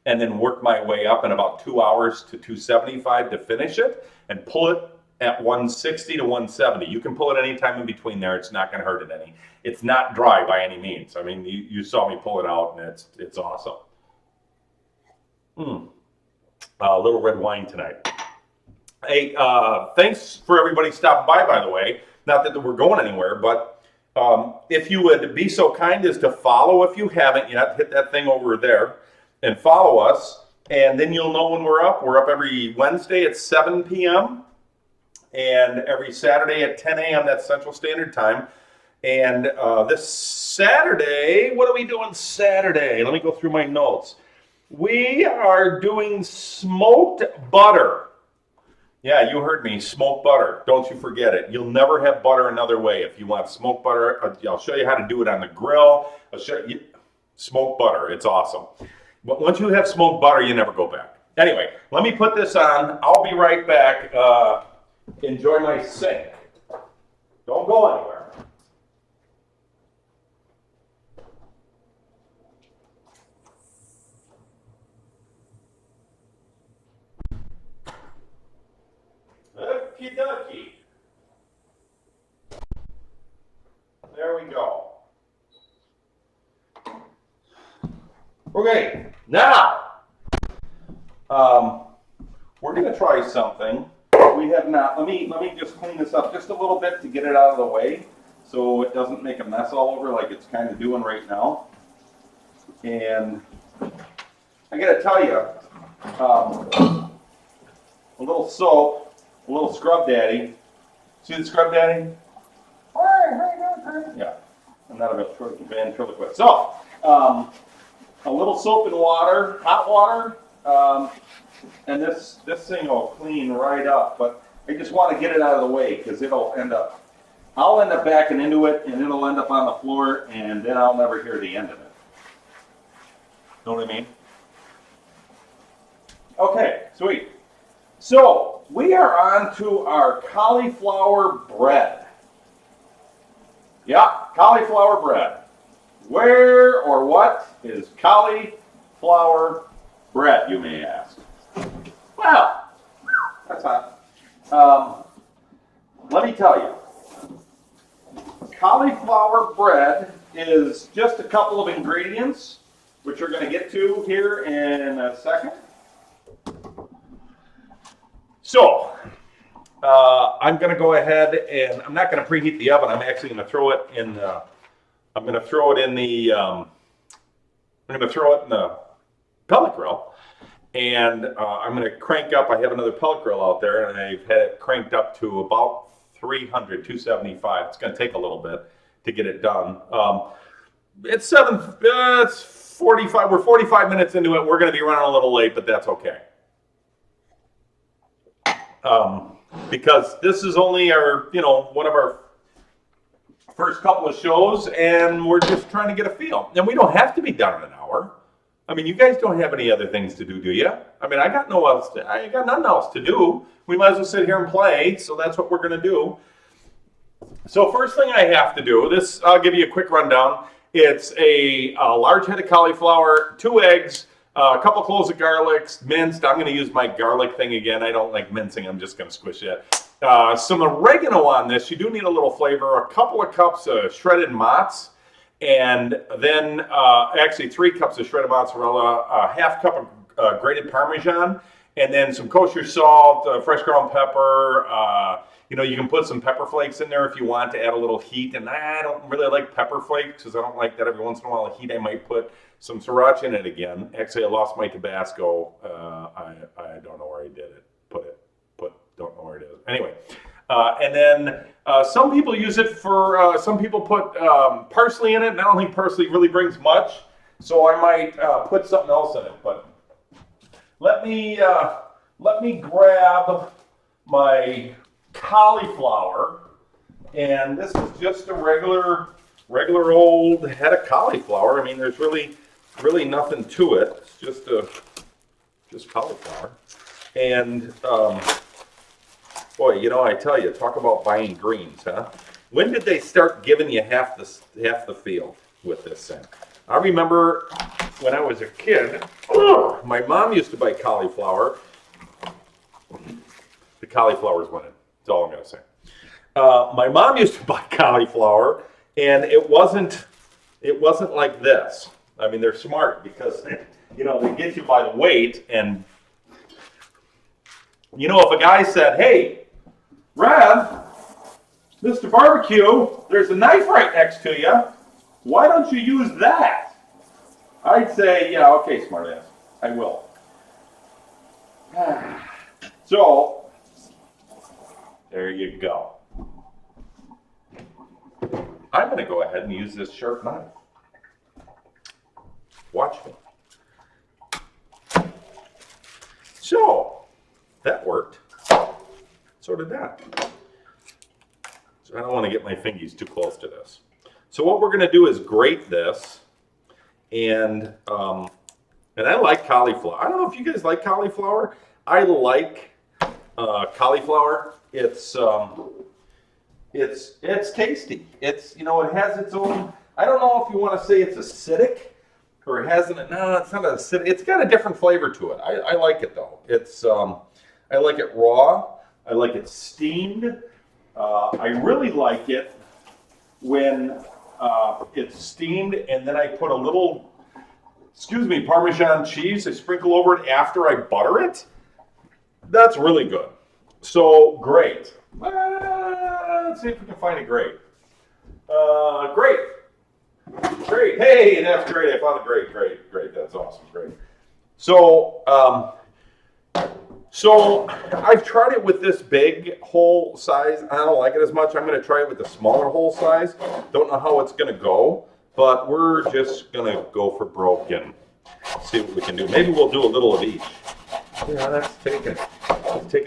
and then work my way up in about 2 hours to 275 to finish it and pull it at 160 to 170. You can pull it anytime in between there. It's not going to hurt it any. It's not dry by any means. I mean, you saw me pull it out and it's awesome. A little red wine tonight. Hey, thanks for everybody stopping by the way. Not that we're going anywhere, but if you would be so kind as to follow, if you haven't yet, hit that thing over there and follow us, and then you'll know when we're up. We're up every Wednesday at 7 p.m. and every Saturday at 10 a.m. That's Central Standard Time. And this Saturday, what are we doing Saturday? Let me go through my notes. We are doing smoked butter. Yeah, you heard me, smoked butter. Don't you forget it. You'll never have butter another way. If you want smoked butter, I'll show you how to do it on the grill. I'll show you smoked butter. It's awesome. But once you have smoked butter, you never go back. Anyway, let me put this on. I'll be right back. Enjoy my sink. Don't go anywhere. Okie dokie. There we go. Okay, now we're going to try something we have not. Let me just clean this up just a little bit to get it out of the way so it doesn't make a mess all over like it's kind of doing right now. And I got to tell you, a little soap, a little scrub daddy. See the scrub daddy? Yeah, I'm not a ventriloquist. So, a little soap and water, hot water, and this thing will clean right up. But I just want to get it out of the way because I'll end up backing into it, and it'll end up on the floor, and then I'll never hear the end of it. Know what I mean? Okay, sweet. So we are on to our cauliflower bread. Yeah, cauliflower bread. Where or what is cauliflower bread, you may ask? Well, that's hot. Let me tell you. Cauliflower bread is just a couple of ingredients, which we're going to get to here in a second. So, I'm going to go ahead and I'm not going to preheat the oven. I'm actually going to throw it in. I'm going to throw it in the. I'm going to throw it in the pellet grill, and I'm going to crank up. I have another pellet grill out there, and I've had it cranked up to about 275. It's going to take a little bit to get it done. It's 45. We're 45 minutes into it. We're going to be running a little late, but that's okay. Because this is only our, one of our first couple of shows, and we're just trying to get a feel. And we don't have to be done in an hour. I mean, you guys don't have any other things to do, do you? I mean, I got nothing else to do. We might as well sit here and play, so that's what we're going to do. So first thing I have to do, I'll give you a quick rundown. It's a large head of cauliflower, 2 eggs, a couple cloves of garlic, minced. I'm going to use my garlic thing again. I don't like mincing. I'm just going to squish it. Some oregano on this. You do need a little flavor. A couple of cups of shredded mozz. And then actually 3 cups of shredded mozzarella, a half cup of grated Parmesan, and then some kosher salt, fresh ground pepper. You can put some pepper flakes in there if you want to add a little heat. And I don't really like pepper flakes because I don't like that every once in a while. The heat, I might put some sriracha in it again. Actually, I lost my Tabasco. I don't know where I did it. Don't know where it is. Anyway, and then some people use it for. Some people put parsley in it, and I don't think parsley really brings much. So I might put something else in it. But let me grab my cauliflower, and this is just a regular old head of cauliflower. I mean, there's really nothing to it. It's just cauliflower. And boy, I tell you, talk about buying greens, huh? When did they start giving you half the field with this thing? I remember when I was a kid, my mom used to buy cauliflower. The cauliflower's winning. That's all I'm going to say. My mom used to buy cauliflower, and it wasn't like this. I mean, they're smart because they get you by the weight, and if a guy said, "Hey, Rev, Mr. Barbecue, there's a knife right next to you. Why don't you use that?" I'd say, "Yeah, okay, smartass, I will." So, there you go. I'm going to go ahead and use this sharp knife. Watch me. So, that worked. So did that. So I don't want to get my fingies too close to this. So what we're going to do is grate this, and I like cauliflower. I don't know if you guys like cauliflower. I like cauliflower. It's tasty. It's it has its own. I don't know if you want to say it's acidic or it hasn't. No, it's not acidic. It's got a different flavor to it. I like it though. I like it raw. I like it steamed. I really like it when it's steamed and then I put a little, Parmesan cheese. I sprinkle over it after I butter it. That's really good. So, great. Let's see if we can find a grate. Great. Hey, that's great. I found a grate. Great. That's awesome. Great. So I've tried it with this big hole size. I don't like it as much. I'm going to try it with the smaller hole size. Don't know how it's going to go, but we're just going to go for broke and see what we can do. Maybe we'll do a little of each. Yeah, that's taking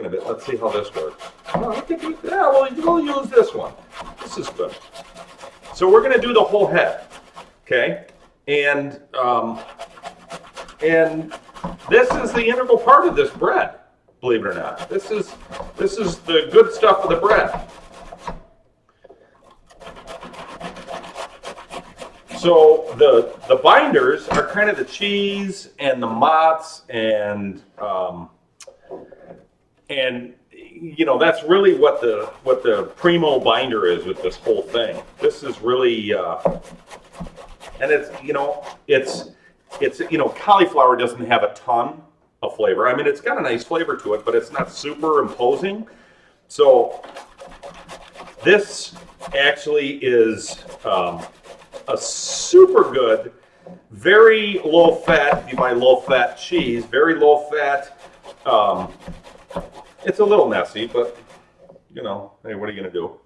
a bit. Let's see how this works. We'll use this one. This is good. So we're going to do the whole head, okay? And this is the integral part of this bread. Believe it or not, this is the good stuff of the bread. So the binders are kind of the cheese and the mozz and you know, that's really what the primo binder is with this whole thing. This is really and it's cauliflower doesn't have a ton of flavor. I mean, it's got a nice flavor to it, but it's not super imposing. So this actually is a super good, very low fat. If you buy low fat cheese, very low fat. It's a little messy, but you know, hey, what are you gonna do?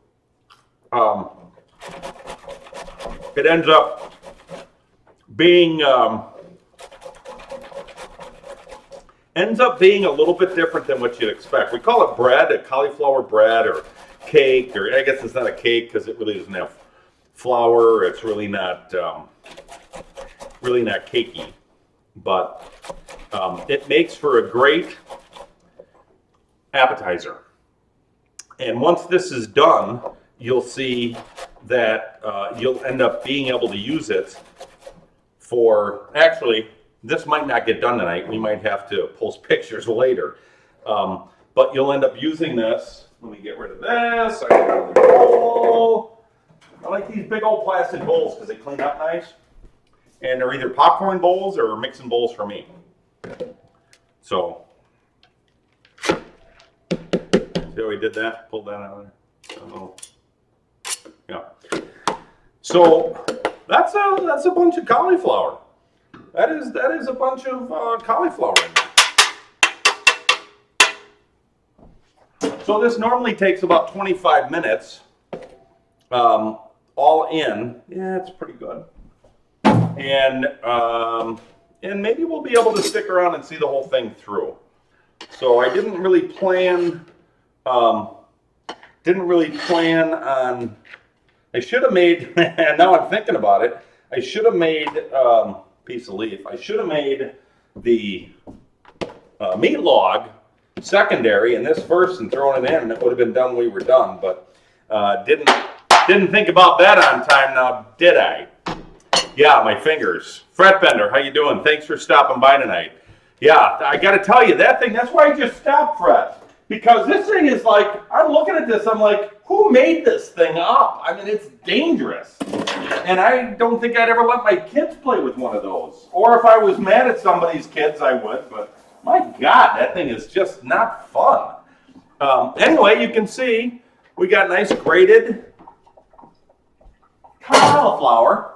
It ends up being a little bit different than what you'd expect. We call it bread, a cauliflower bread, or cake, or I guess it's not a cake because it really doesn't have flour. It's really not cakey, but it makes for a great appetizer. And once this is done, you'll see that you'll end up being able to use it for, actually, this might not get done tonight. We might have to post pictures later. But you'll end up using this. Let me get rid of this. I got rid of the bowl. I like these big old plastic bowls because they clean up nice. And they're either popcorn bowls or mixing bowls for me. So, see how we did that? Pulled that out of there. Uh-oh. Yeah. So that's a bunch of cauliflower. That is a bunch of cauliflower in there. So this normally takes about 25 minutes. All in. Yeah, it's pretty good. And maybe we'll be able to stick around and see the whole thing through. So I didn't really plan on. I should have made. And now I'm thinking about it. I should have made piece of leaf. I should have made the meat log secondary and this first and thrown it in, and it would have been done when we were done. But didn't think about that on time. Now did I? Yeah, my fingers. Fret Bender, how you doing? Thanks for stopping by tonight. Yeah, I got to tell you, that thing, that's why I just stopped, Fret. Because this thing is like, I'm looking at this, I'm like, who made this thing up? I mean, it's dangerous. And I don't think I'd ever let my kids play with one of those. Or if I was mad at somebody's kids, I would. But my God, that thing is just not fun. Anyway, you can see we got nice grated cauliflower.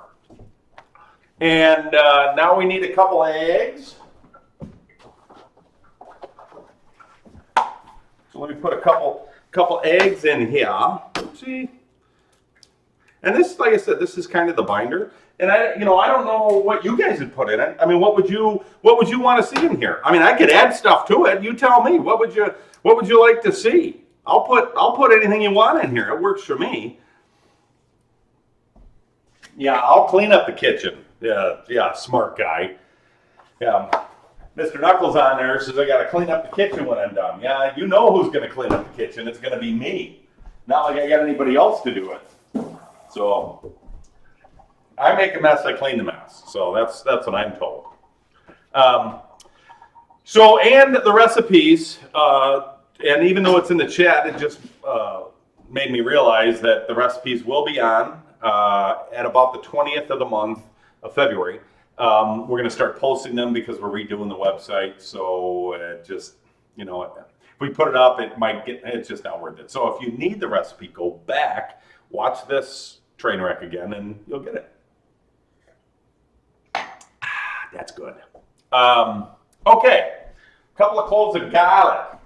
And now we need a couple of eggs. So let me put a couple eggs in here. See? And this, like I said, this is kind of the binder. And I don't know what you guys would put in it. I mean, what would you want to see in here? I mean, I could add stuff to it. You tell me. What would you like to see? I'll put anything you want in here. It works for me. Yeah, I'll clean up the kitchen. Yeah, smart guy. Yeah, Mr. Knuckles on there says I got to clean up the kitchen when I'm done. Yeah, you know who's going to clean up the kitchen. It's going to be me. Not like I got anybody else to do it. So I make a mess, I clean the mess. So that's what I'm told. So and the recipes, and even though it's in the chat, it just made me realize that the recipes will be on at about the 20th of the month of February. We're going to start posting them because we're redoing the website. So it just, if we put it up, it's just not worth it. So if you need the recipe, go back, watch this train wreck again, and you'll get it. That's good. Okay, a couple of cloves of garlic.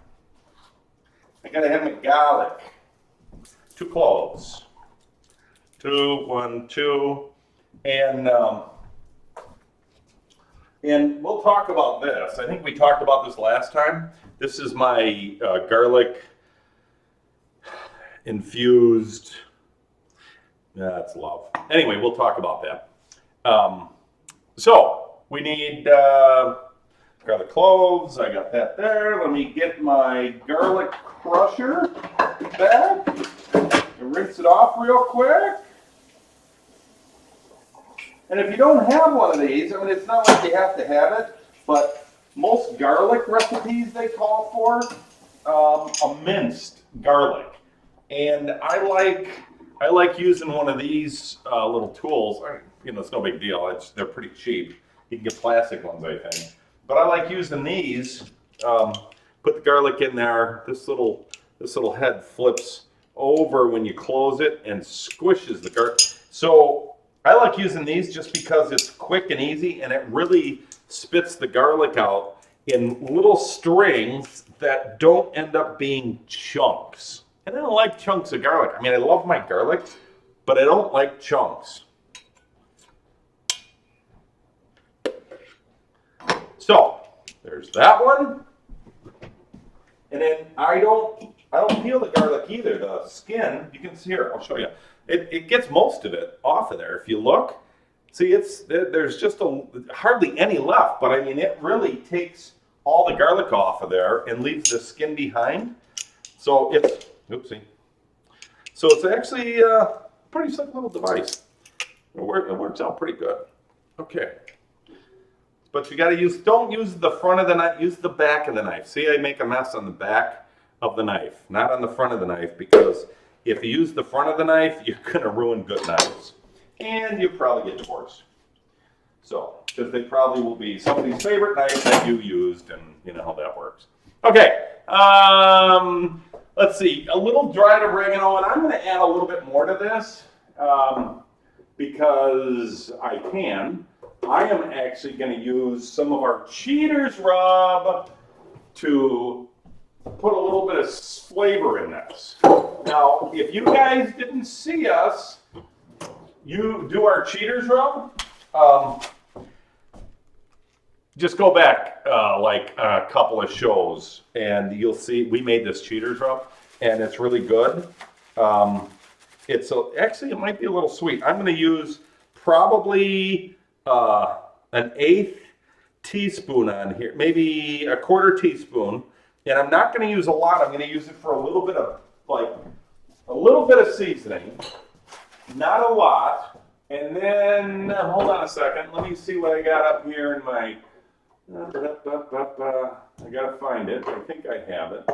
I gotta have my garlic. 2 cloves. 1, 2, and we'll talk about this. I think we talked about this last time. This is my garlic infused. That's love. Anyway, we'll talk about that. So we need garlic cloves. I got that there. Let me get my garlic crusher back and rinse it off real quick. And if you don't have one of these, I mean, it's not like you have to have it, but most garlic recipes they call for a minced garlic. And I like using one of these little tools. You know, it's no big deal. They're pretty cheap. You can get plastic ones, I think. But I like using these. Put the garlic in there. This little head flips over when you close it and squishes the garlic. So I like using these just because it's quick and easy, and it really spits the garlic out in little strings that don't end up being chunks. And I don't like chunks of garlic. I mean, I love my garlic, but I don't like chunks. So there's that one. And then I don't peel the garlic either. The skin, you can see here, I'll show you. It gets most of it off of there. If you look, see, there's just hardly any left, but I mean, it really takes all the garlic off of there and leaves the skin behind. So it's, oopsie. So it's actually a pretty simple little device. It works out pretty good. Okay. But you gotta don't use the front of the knife, use the back of the knife. See, I make a mess on the back of the knife, not on the front of the knife, because if you use the front of the knife, you're gonna ruin good knives. And you'll probably get divorced. So, because they probably will be somebody's favorite knife that you used, and you know how that works. Okay, let's see, a little dried oregano, and I'm gonna add a little bit more to this, because I can. I am actually going to use some of our Cheaters rub to put a little bit of flavor in this. Now, if you guys didn't see us you do our Cheaters rub, just go back like a couple of shows and you'll see we made this Cheaters rub and it's really good. Actually, it might be a little sweet. I'm going to use probably an 1/8 teaspoon on here, maybe a 1/4 teaspoon, and I'm not going to use a lot. I'm going to use it for a little bit of seasoning, not a lot. And then hold on a second, let me see what I got up here in my. I gotta find it. I think I have it.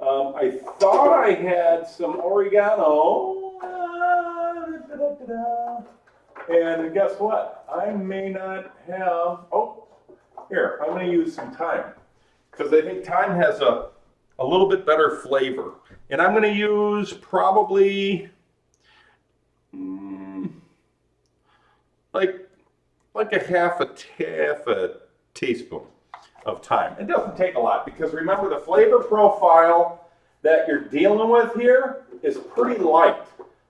I thought I had some oregano. And guess what? I may not have, here, I'm going to use some thyme. Because I think thyme has a little bit better flavor. And I'm going to use probably, like a half a teaspoon of thyme. It doesn't take a lot because remember the flavor profile that you're dealing with here is pretty light.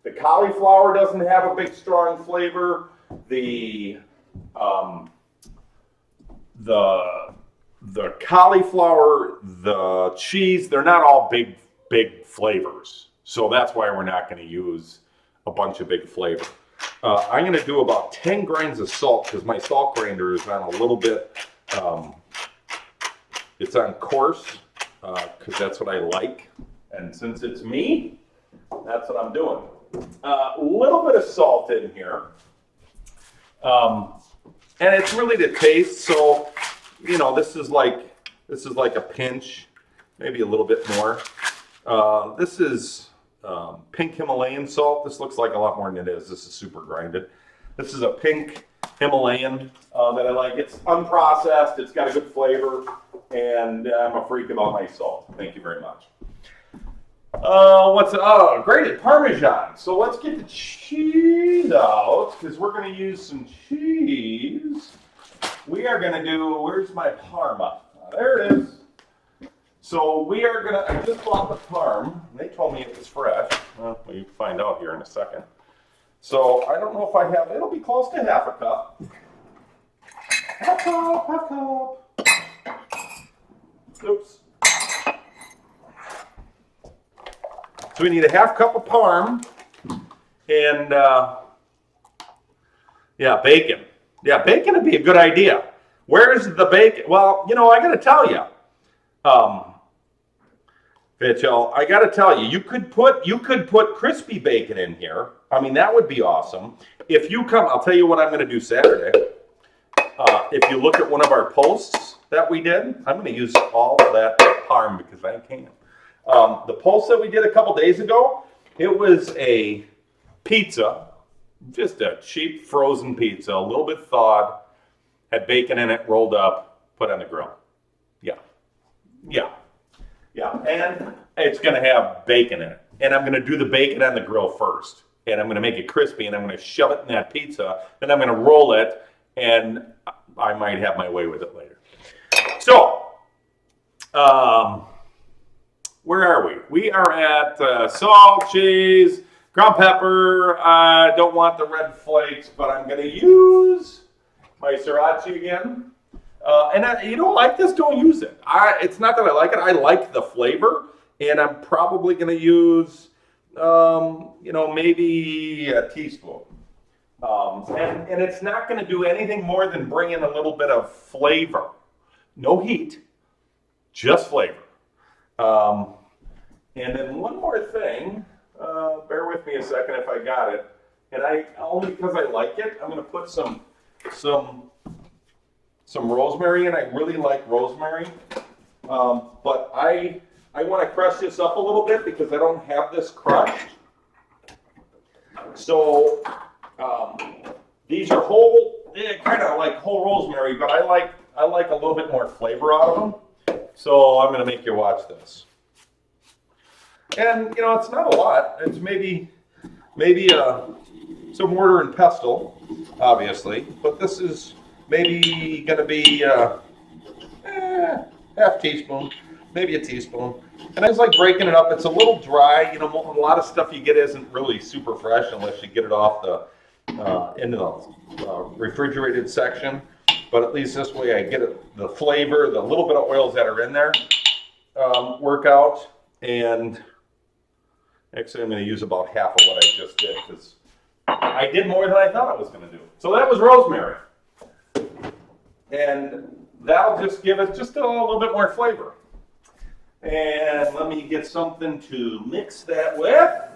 The cauliflower doesn't have a big, strong flavor. The cauliflower, the cheese, they're not all big flavors. So that's why we're not going to use a bunch of big flavor. I'm going to do about 10 grains of salt because my salt grinder is on a little bit, it's on coarse because that's what I like. And since it's me, that's what I'm doing. A little bit of salt in here, and it's really to taste. So, you know, this is like a pinch, maybe a little bit more. This is pink Himalayan salt. This looks like a lot more than it is. This is super grinded. This is a pink Himalayan that I like. It's unprocessed. It's got a good flavor, and I'm a freak about my salt. Thank you very much. Grated Parmesan. So let's get the cheese out because we're going to use some cheese. We are going to do, where's my Parma? There it is. So we are going to, I just bought the Parm. They told me it was fresh. Well, you can find out here in a second. So I don't know if I have, it'll be close to half a cup. Half cup. Oops. So we need a half cup of Parm and bacon. Yeah, bacon would be a good idea. Where's the bacon? Well, you know, I got to tell you, Vitchell, I got to tell you, you could put crispy bacon in here. I mean, that would be awesome. If you come, I'll tell you what I'm going to do Saturday. If you look at one of our posts that we did, I'm going to use all that parm because I can. The post that we did a couple days ago, it was a pizza, just a cheap frozen pizza, a little bit thawed, had bacon in it, rolled up, put on the grill. Yeah, yeah, yeah. And it's going to have bacon in it. And I'm going to do the bacon on the grill first. And I'm going to make it crispy, and I'm going to shove it in that pizza. Then I'm going to roll it, and I might have my way with it later. So, where are we? We are at salt, cheese, ground pepper. I don't want the red flakes, but I'm going to use my sriracha again. You don't like this, don't use it. It's not that I like it. I like the flavor, and I'm probably going to use, maybe a teaspoon. And it's not going to do anything more than bring in a little bit of flavor. No heat, just flavor. And then one more thing, bear with me a second if I got it. And only because I like it, I'm going to put some rosemary in. I really like rosemary. But I want to crush this up a little bit because I don't have this crushed. So these are kind of like whole rosemary, but I like a little bit more flavor out of them. So I'm going to make you watch this. And it's not a lot. It's maybe some mortar and pestle, obviously, but this is maybe going to be half teaspoon, maybe a teaspoon. And I just like breaking it up. It's a little dry. A lot of stuff you get isn't really super fresh unless you get it off into the refrigerated section. But at least this way I get the flavor, the little bit of oils that are in there work out. And actually I'm going to use about half of what I just did because I did more than I thought I was going to do. So that was rosemary. And that'll just give it just a little bit more flavor. And let me get something to mix that with.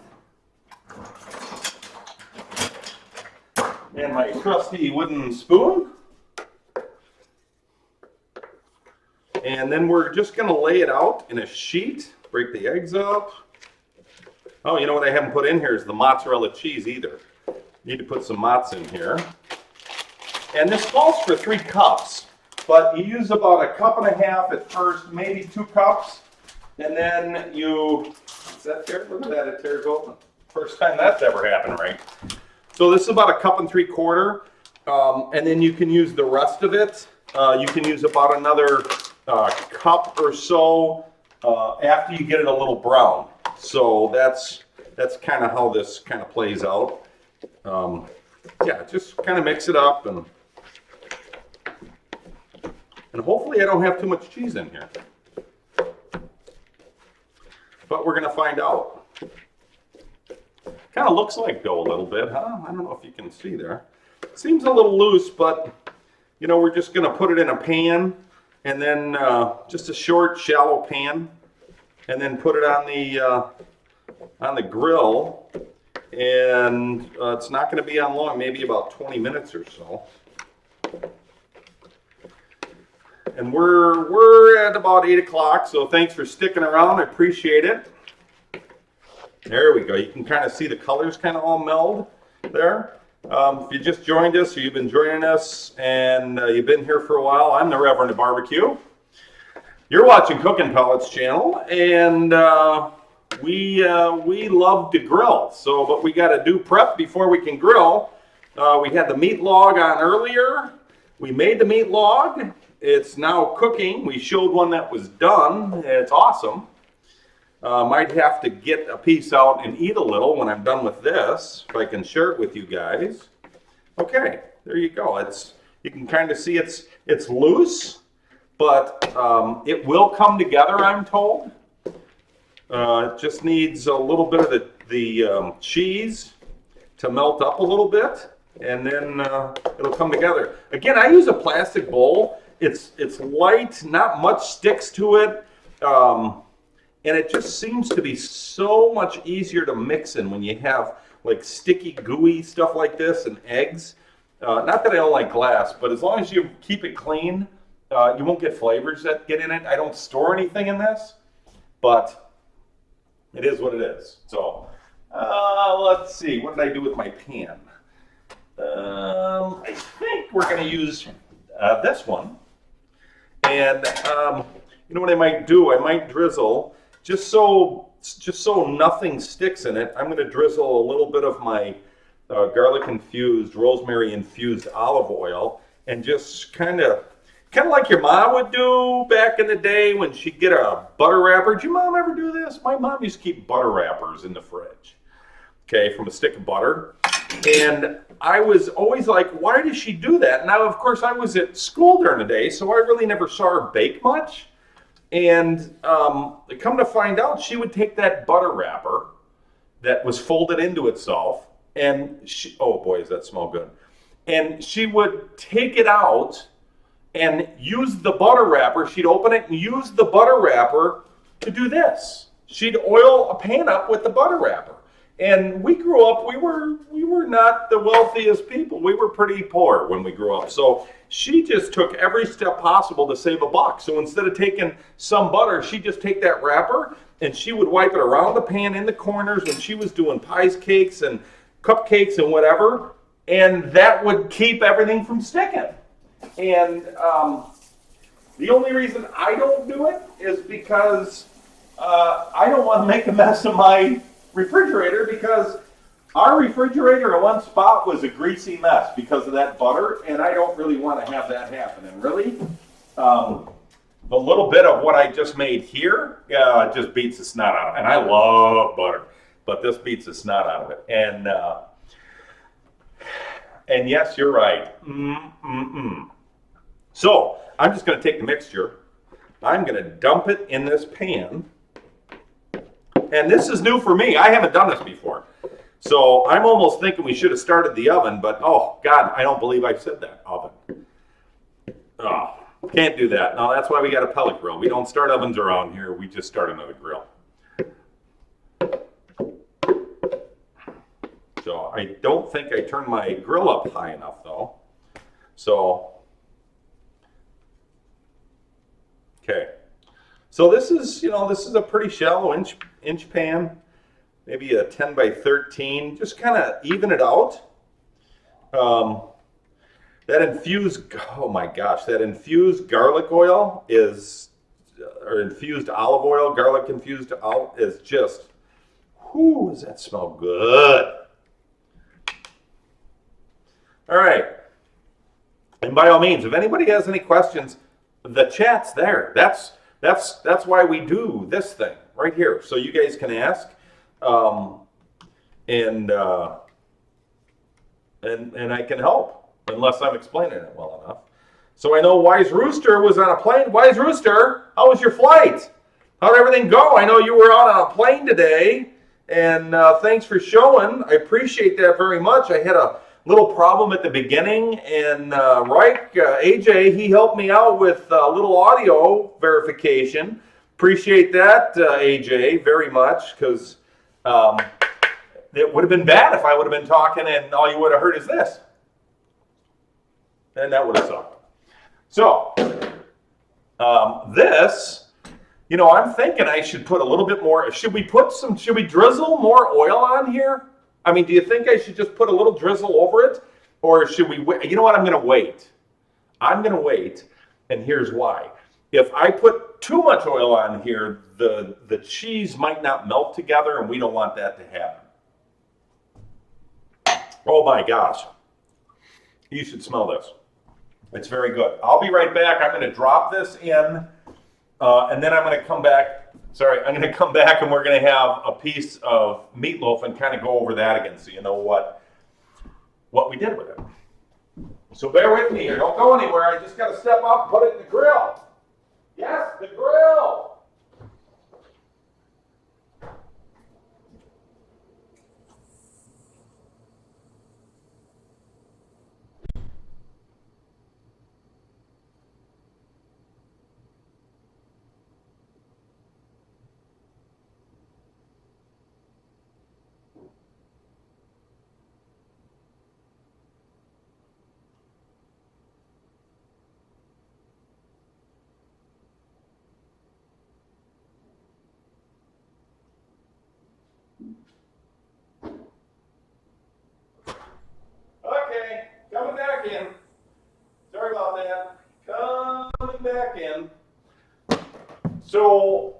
And my trusty wooden spoon. And then we're just going to lay it out in a sheet. Break the eggs up. Oh, you know what I haven't put in here is the mozzarella cheese either. Need to put some mozz in here. And this calls for 3 cups, but you use about 1.5 cups at first, maybe 2 cups. And then is that tear? Look at that, it tears open. First time that's ever happened, right? So this is about 1.75 cups. And then you can use the rest of it. You can use about another cup or so after you get it a little brown. So that's kind of how this kind of plays out. Just kind of mix it up and hopefully I don't have too much cheese in here. But we're going to find out. Kind of looks like dough a little bit, huh? I don't know if you can see there. Seems a little loose, but we're just going to put it in a pan and then just a short, shallow pan, and then put it on the grill. And it's not going to be on long, maybe about 20 minutes or so. And we're at about 8 o'clock, so thanks for sticking around. I appreciate it. There we go. You can kind of see the colors kind of all meld there. If you just joined us or you've been joining us and you've been here for a while, I'm the Reverend Barbecue. You're watching Cooking Pellets channel, and we love to grill. But we got to do prep before we can grill. We had the meat log on earlier. We made the meat log. It's now cooking. We showed one that was done, and it's awesome. Might have to get a piece out and eat a little when I'm done with this, if I can share it with you guys. Okay, there you go. You can kind of see it's loose, but it will come together, I'm told. It just needs a little bit of the cheese to melt up a little bit, and then it'll come together. Again, I use a plastic bowl. It's light, not much sticks to it. And it just seems to be so much easier to mix in when you have like sticky, gooey stuff like this and eggs. Not that I don't like glass, but as long as you keep it clean, you won't get flavors that get in it. I don't store anything in this, but it is what it is. So let's see, what did I do with my pan? I think we're going to use this one. And you know what I might do? I might drizzle, just so nothing sticks in it, I'm going to drizzle a little bit of my garlic infused, rosemary infused olive oil, and just kind of like your mom would do back in the day when she'd get a butter wrapper. Did your mom ever do this? My mom used to keep butter wrappers in the fridge, okay, from a stick of butter. And I was always like, why does she do that? Now, of course, I was at school during the day, so I really never saw her bake much. And come to find out, she would take that butter wrapper that was folded into itself, and oh boy, does that smell good. And she would take it out and use the butter wrapper. She'd open it and use the butter wrapper to do this. She'd oil a pan up with the butter wrapper. And we grew up, we were not the wealthiest people. We were pretty poor when we grew up. So she just took every step possible to save a buck. So instead of taking some butter, she'd just take that wrapper and she would wipe it around the pan in the corners when she was doing pies, cakes, and cupcakes and whatever. And that would keep everything from sticking. And the only reason I don't do it is because I don't want to make a mess of my refrigerator, because our refrigerator in one spot was a greasy mess because of that butter, and I don't really want to have that happen. And really, the little bit of what I just made here just beats the snot out of it. And I love butter, but this beats the snot out of it. And yes, you're right. So I'm just going to take the mixture. I'm going to dump it in this pan. And this is new for me. I haven't done this before. So I'm almost thinking we should have started the oven, but oh God, I don't believe I said that, oven. Oh, can't do that. No, that's why we got a pellet grill. We don't start ovens around here. We just start another grill. So I don't think I turned my grill up high enough though. So, okay. So this is a pretty shallow inch pan, maybe a 10 by 13. Just kind of even it out. That infused, oh my gosh, that infused garlic oil or infused olive oil, garlic infused olive is just, whoo, does that smell good. All right. And by all means, if anybody has any questions, the chat's there. That's why we do this thing right here, so you guys can ask, and I can help, unless I'm explaining it well enough. So I know Wise Rooster was on a plane. Wise Rooster, how was your flight? How'd everything go? I know you were out on a plane today, and thanks for showing. I appreciate that very much. I had a little problem at the beginning, and AJ, he helped me out with a little audio verification. Appreciate that, AJ, very much, because it would have been bad if I would have been talking and all you would have heard is this. And that would have sucked. So, this, I'm thinking I should put a little bit more, should we drizzle more oil on here? I mean, do you think I should just put a little drizzle over it? Or should we wait? You know what? I'm going to wait. I'm going to wait, and here's why. If I put too much oil on here, the cheese might not melt together, and we don't want that to happen. Oh my gosh. You should smell this. It's very good. I'll be right back. I'm going to drop this in, and then I'm going to come back. I'm going to come back and we're going to have a piece of meatloaf and kind of go over that again so you know what we did with it. So bear with me here. Don't go anywhere. I just got to step up and put it in the grill. Yes, the grill. Okay, coming back in. Sorry about that. Coming back in. So,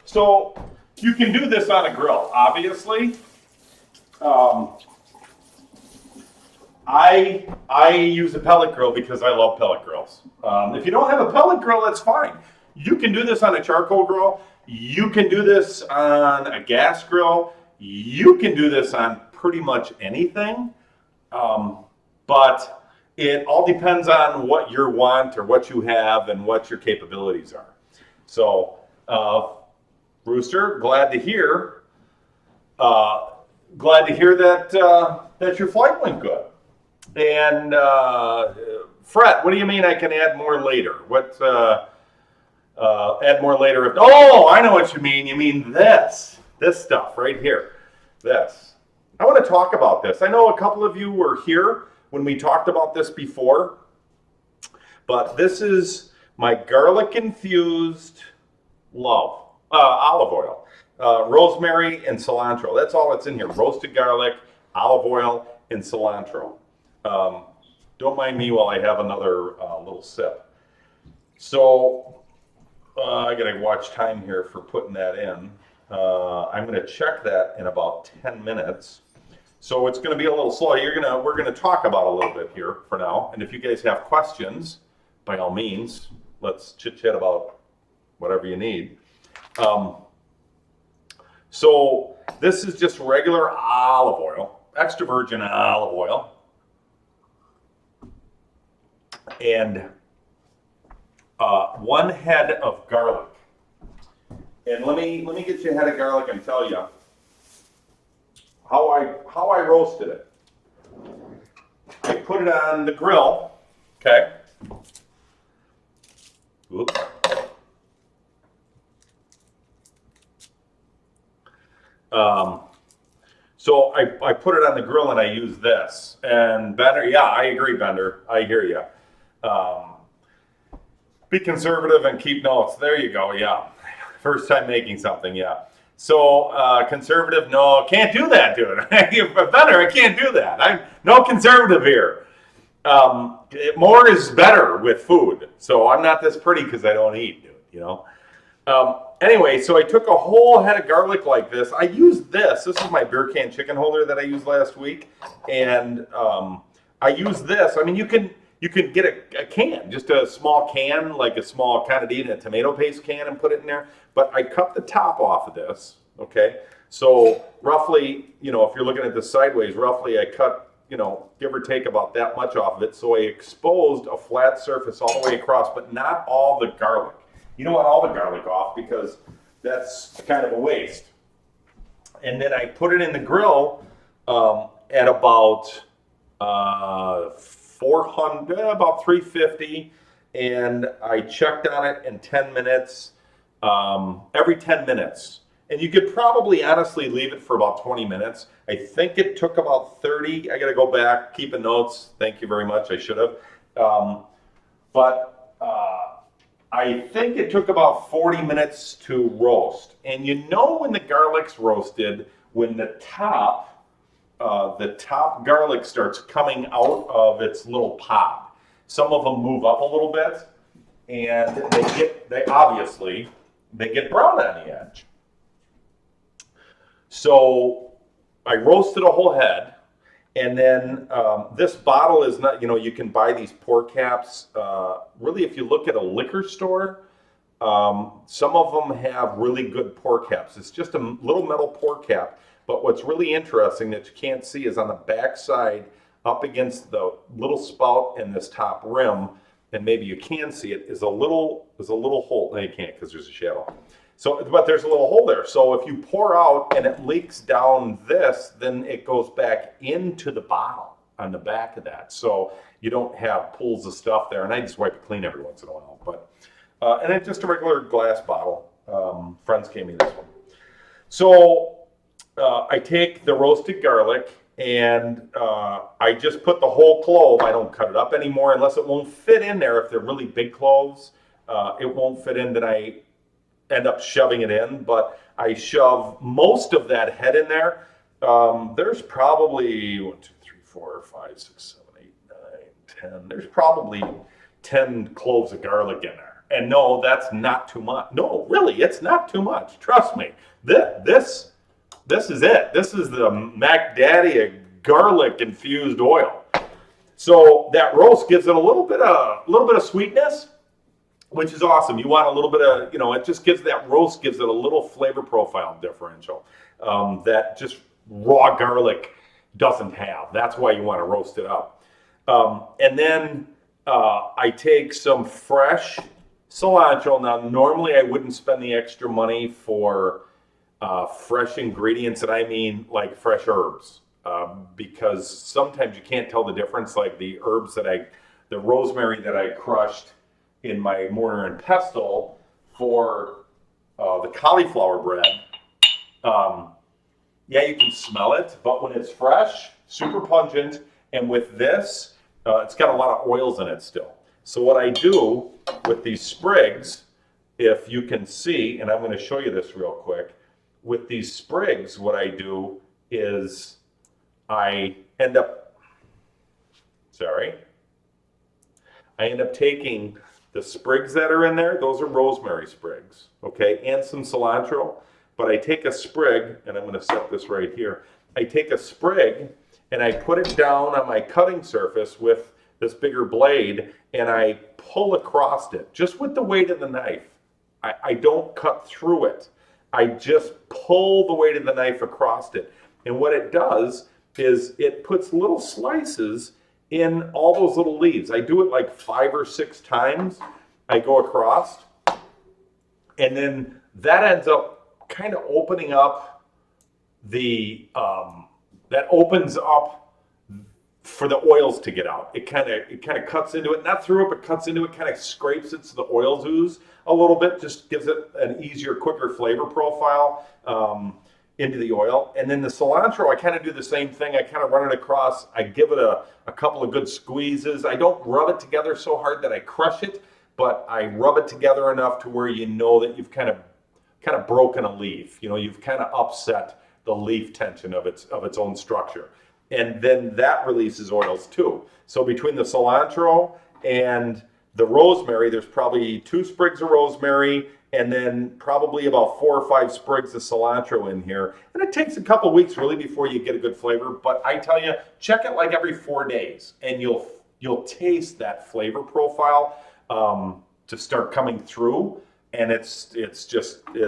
so you can do this on a grill, obviously. I use a pellet grill because I love pellet grills. If you don't have a pellet grill, that's fine. You can do this on a charcoal grill. You can do this on a gas grill. You can do this on pretty much anything. But it all depends on what you want or what you have and what your capabilities are. So, Rooster, glad to hear that your flight went good. And Fred, what do you mean I can add more later? Add more later? Oh, I know what you mean. You mean this stuff right here. This. I want to talk about this. I know a couple of you were here when we talked about this before, but this is my garlic infused olive oil, rosemary and cilantro. That's all that's in here. Roasted garlic, olive oil, and cilantro. Don't mind me while I have another little sip. So I gotta watch time here for putting that in. I'm gonna check that in about 10 minutes. So it's gonna be a little slow. We're gonna talk about a little bit here for now. And if you guys have questions, by all means, let's chit chat about whatever you need. So this is just regular olive oil, extra virgin olive oil. And 1 head of garlic. And let me get you a head of garlic and tell you how I roasted it. I put it on the grill, okay? Oops. So I put it on the grill and I use this. And Bender, yeah, I agree, Bender. I hear you. Be conservative and keep notes. There you go, yeah. First time making something, yeah. So conservative, no, can't do that, dude. Bender, I can't do that. I'm no conservative here. More is better with food. So I'm not this pretty because I don't eat, dude, you know. Anyway, so I took a whole head of garlic like this. I used this. This is my beer can chicken holder that I used last week. And I used this. I mean, you can get a can, just a small can, like a small Canadian tomato paste can, and put it in there. But I cut the top off of this, okay? So roughly, if you're looking at this sideways, roughly I cut, give or take about that much off of it. So I exposed a flat surface all the way across, but not all the garlic. You don't want all the garlic off because that's kind of a waste. And then I put it in the grill at about 400, about 350, and I checked on it in 10 minutes, every 10 minutes. And you could probably honestly leave it for about 20 minutes. I think it took about 30. I got to go back, keeping notes. Thank you very much. I should have. But I think it took about 40 minutes to roast. And when the garlic's roasted, when the top garlic starts coming out of its little pod. Some of them move up a little bit, and they obviously get brown on the edge. So I roasted a whole head, and then this bottle is not, you can buy these pour caps. Really, if you look at a liquor store, some of them have really good pour caps. It's just a little metal pour cap. But what's really interesting that you can't see is on the back side, up against the little spout and this top rim, and maybe you can see it, is a little hole. No, you can't because there's a shadow. So, but there's a little hole there. So if you pour out and it leaks down this, then it goes back into the bottle on the back of that. So you don't have pools of stuff there. And I just wipe it clean every once in a while. But and it's just a regular glass bottle. Friends gave me this one. So I take the roasted garlic and I just put the whole clove. I don't cut it up anymore unless it won't fit in there. If they're really big cloves, it won't fit in. Then I end up shoving it in. But I shove most of that head in there. There's probably 1, 2, 3, 4, 5, 6, 7, 8, 9, 10. There's probably 10 cloves of garlic in there. And no, that's not too much. No, really, it's not too much. Trust me. This is it. This is the Mac Daddy of garlic infused oil. So that roast gives it a little bit of sweetness, which is awesome. You want a little bit of, it just gives that roast gives it a little flavor profile differential that just raw garlic doesn't have. That's why you want to roast it up. And then I take some fresh cilantro. Now, normally I wouldn't spend the extra money for fresh ingredients, and I mean like fresh herbs, because sometimes you can't tell the difference. Like the herbs the rosemary that I crushed in my mortar and pestle for the cauliflower bread. Yeah, you can smell it, but when it's fresh, super pungent, and with this, it's got a lot of oils in it still. So what I do with these sprigs, if you can see, and I'm going to show you this real quick, with these sprigs, what I do is I end up taking the sprigs that are in there. Those are rosemary sprigs, okay, and some cilantro. But I take a sprig, and I'm going to set this right here. I take a sprig, and I put it down on my cutting surface with this bigger blade, and I pull across it, just with the weight of the knife. I don't cut through it. I just pull the weight of the knife across it. And what it does is it puts little slices in all those little leaves. I do it like 5 or 6 times. I go across, and then that ends up kind of opening up that opens up for the oils to get out. It kind of cuts into it, not through it, but cuts into it, kind of scrapes it so the oils ooze a little bit, just gives it an easier, quicker flavor profile into the oil. And then the cilantro, I kind of do the same thing. I kind of run it across. I give it a couple of good squeezes. I don't rub it together so hard that I crush it, but I rub it together enough to where you know that you've kind of broken a leaf. You've kind of upset the leaf tension of its own structure. And then that releases oils too. So between the cilantro and the rosemary, there's probably 2 sprigs of rosemary and then probably about 4 or 5 sprigs of cilantro in here. And it takes a couple weeks really before you get a good flavor. But I tell you, check it like every 4 days and you'll taste that flavor profile to start coming through. And it's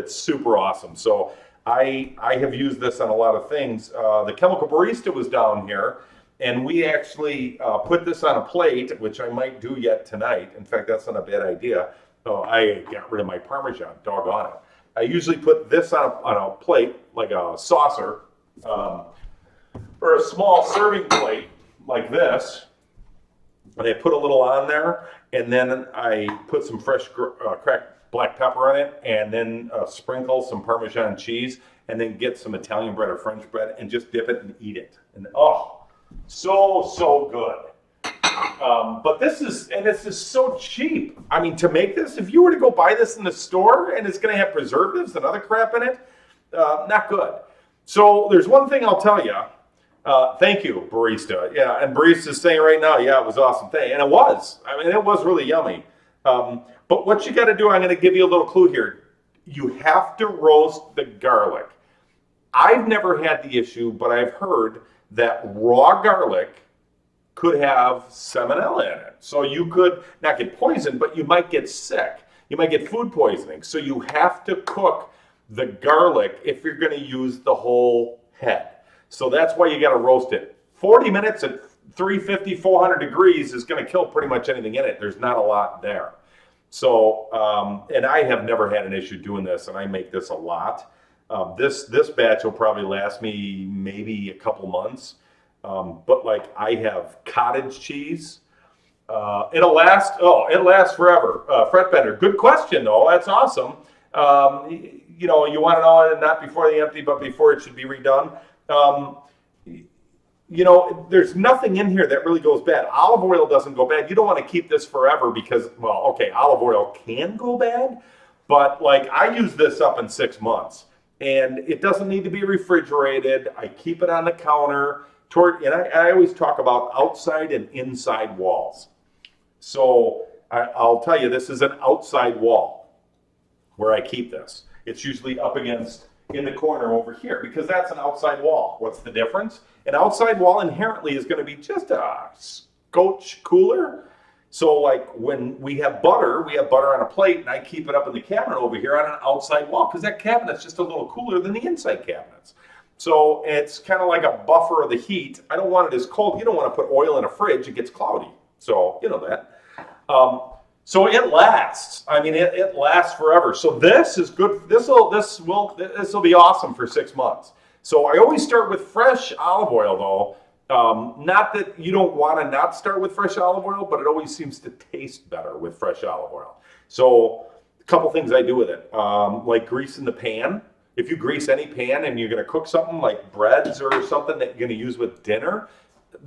super awesome. So I have used this on a lot of things. The Chemical Barista was down here, and we actually put this on a plate, which I might do yet tonight. In fact, that's not a bad idea. Oh, I got rid of my Parmesan, doggone it. I usually put this on a plate, like a saucer, or a small serving plate like this. And I put a little on there, and then I put some fresh cracked black pepper on it, and then sprinkle some Parmesan cheese, and then get some Italian bread or French bread, and just dip it and eat it. And so good. But this is just so cheap. I mean, to make this, if you were to go buy this in the store, and it's going to have preservatives and other crap in it, not good. So there's one thing I'll tell you. Thank you, barista. Yeah, and barista's saying right now, yeah, it was awesome. And it was. I mean, it was really yummy. But what you got to do, I'm going to give you a little clue here. You have to roast the garlic. I've never had the issue, but I've heard that raw garlic could have salmonella in it. So you could not get poisoned, but you might get sick. You might get food poisoning. So you have to cook the garlic if you're going to use the whole head. So that's why you got to roast it. 40 minutes at 350, 400 degrees is going to kill pretty much anything in it. There's not a lot there. So, and I have never had an issue doing this, and I make this a lot. This batch will probably last me maybe a couple months. But like I have cottage cheese. It'll last forever. Fret Bender, good question though. That's awesome. You want to know it not before they empty, but before it should be redone. There's nothing in here that really goes bad. Olive oil doesn't go bad. You don't want to keep this forever because, olive oil can go bad, but like I use this up in 6 months. and it doesn't need to be refrigerated. I keep it on the counter. And I always talk about outside and inside walls. So I'll tell you, this is an outside wall where I keep this. It's usually up against in the corner over here because that's an outside wall. What's the difference? An outside wall inherently is going to be just a scotch cooler. So like when we have butter on a plate, and I keep it up in the cabinet over here on an outside wall because that cabinet's just a little cooler than the inside cabinets. So it's kind of like a buffer of the heat. I don't want it as cold. You don't want to put oil in a fridge; it gets cloudy. So you know that. So it lasts. I mean, it lasts forever. So this is good. This will be awesome for 6 months. So I always start with fresh olive oil, though. Not that you don't want to not start with fresh olive oil, but it always seems to taste better with fresh olive oil. So a couple things I do with it, like greasing the pan. If you grease any pan and you're going to cook something like breads or something that you're going to use with dinner,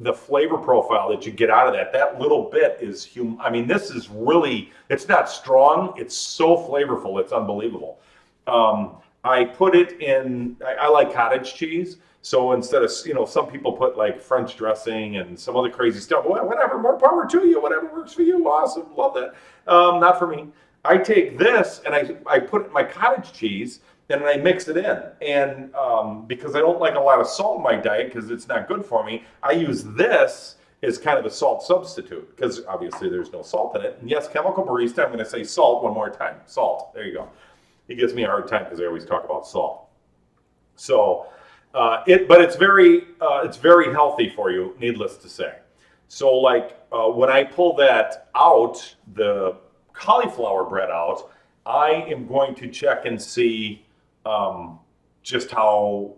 the flavor profile that you get out of that little bit is I mean, this is really, it's not strong. It's so flavorful. It's unbelievable. I put it in, I like cottage cheese. So instead of, some people put like French dressing and some other crazy stuff, well, whatever, more power to you, whatever works for you. Awesome. Love that. Not for me. I take this and I put it in my cottage cheese and I mix it in. And because I don't like a lot of salt in my diet because it's not good for me, I use this as kind of a salt substitute because obviously there's no salt in it. And yes, Chemical Barista, I'm going to say salt one more time. Salt. There you go. He gives me a hard time because I always talk about salt. So, but it's very healthy for you, needless to say. So like when I pull that out, the cauliflower bread out, I am going to check and see just how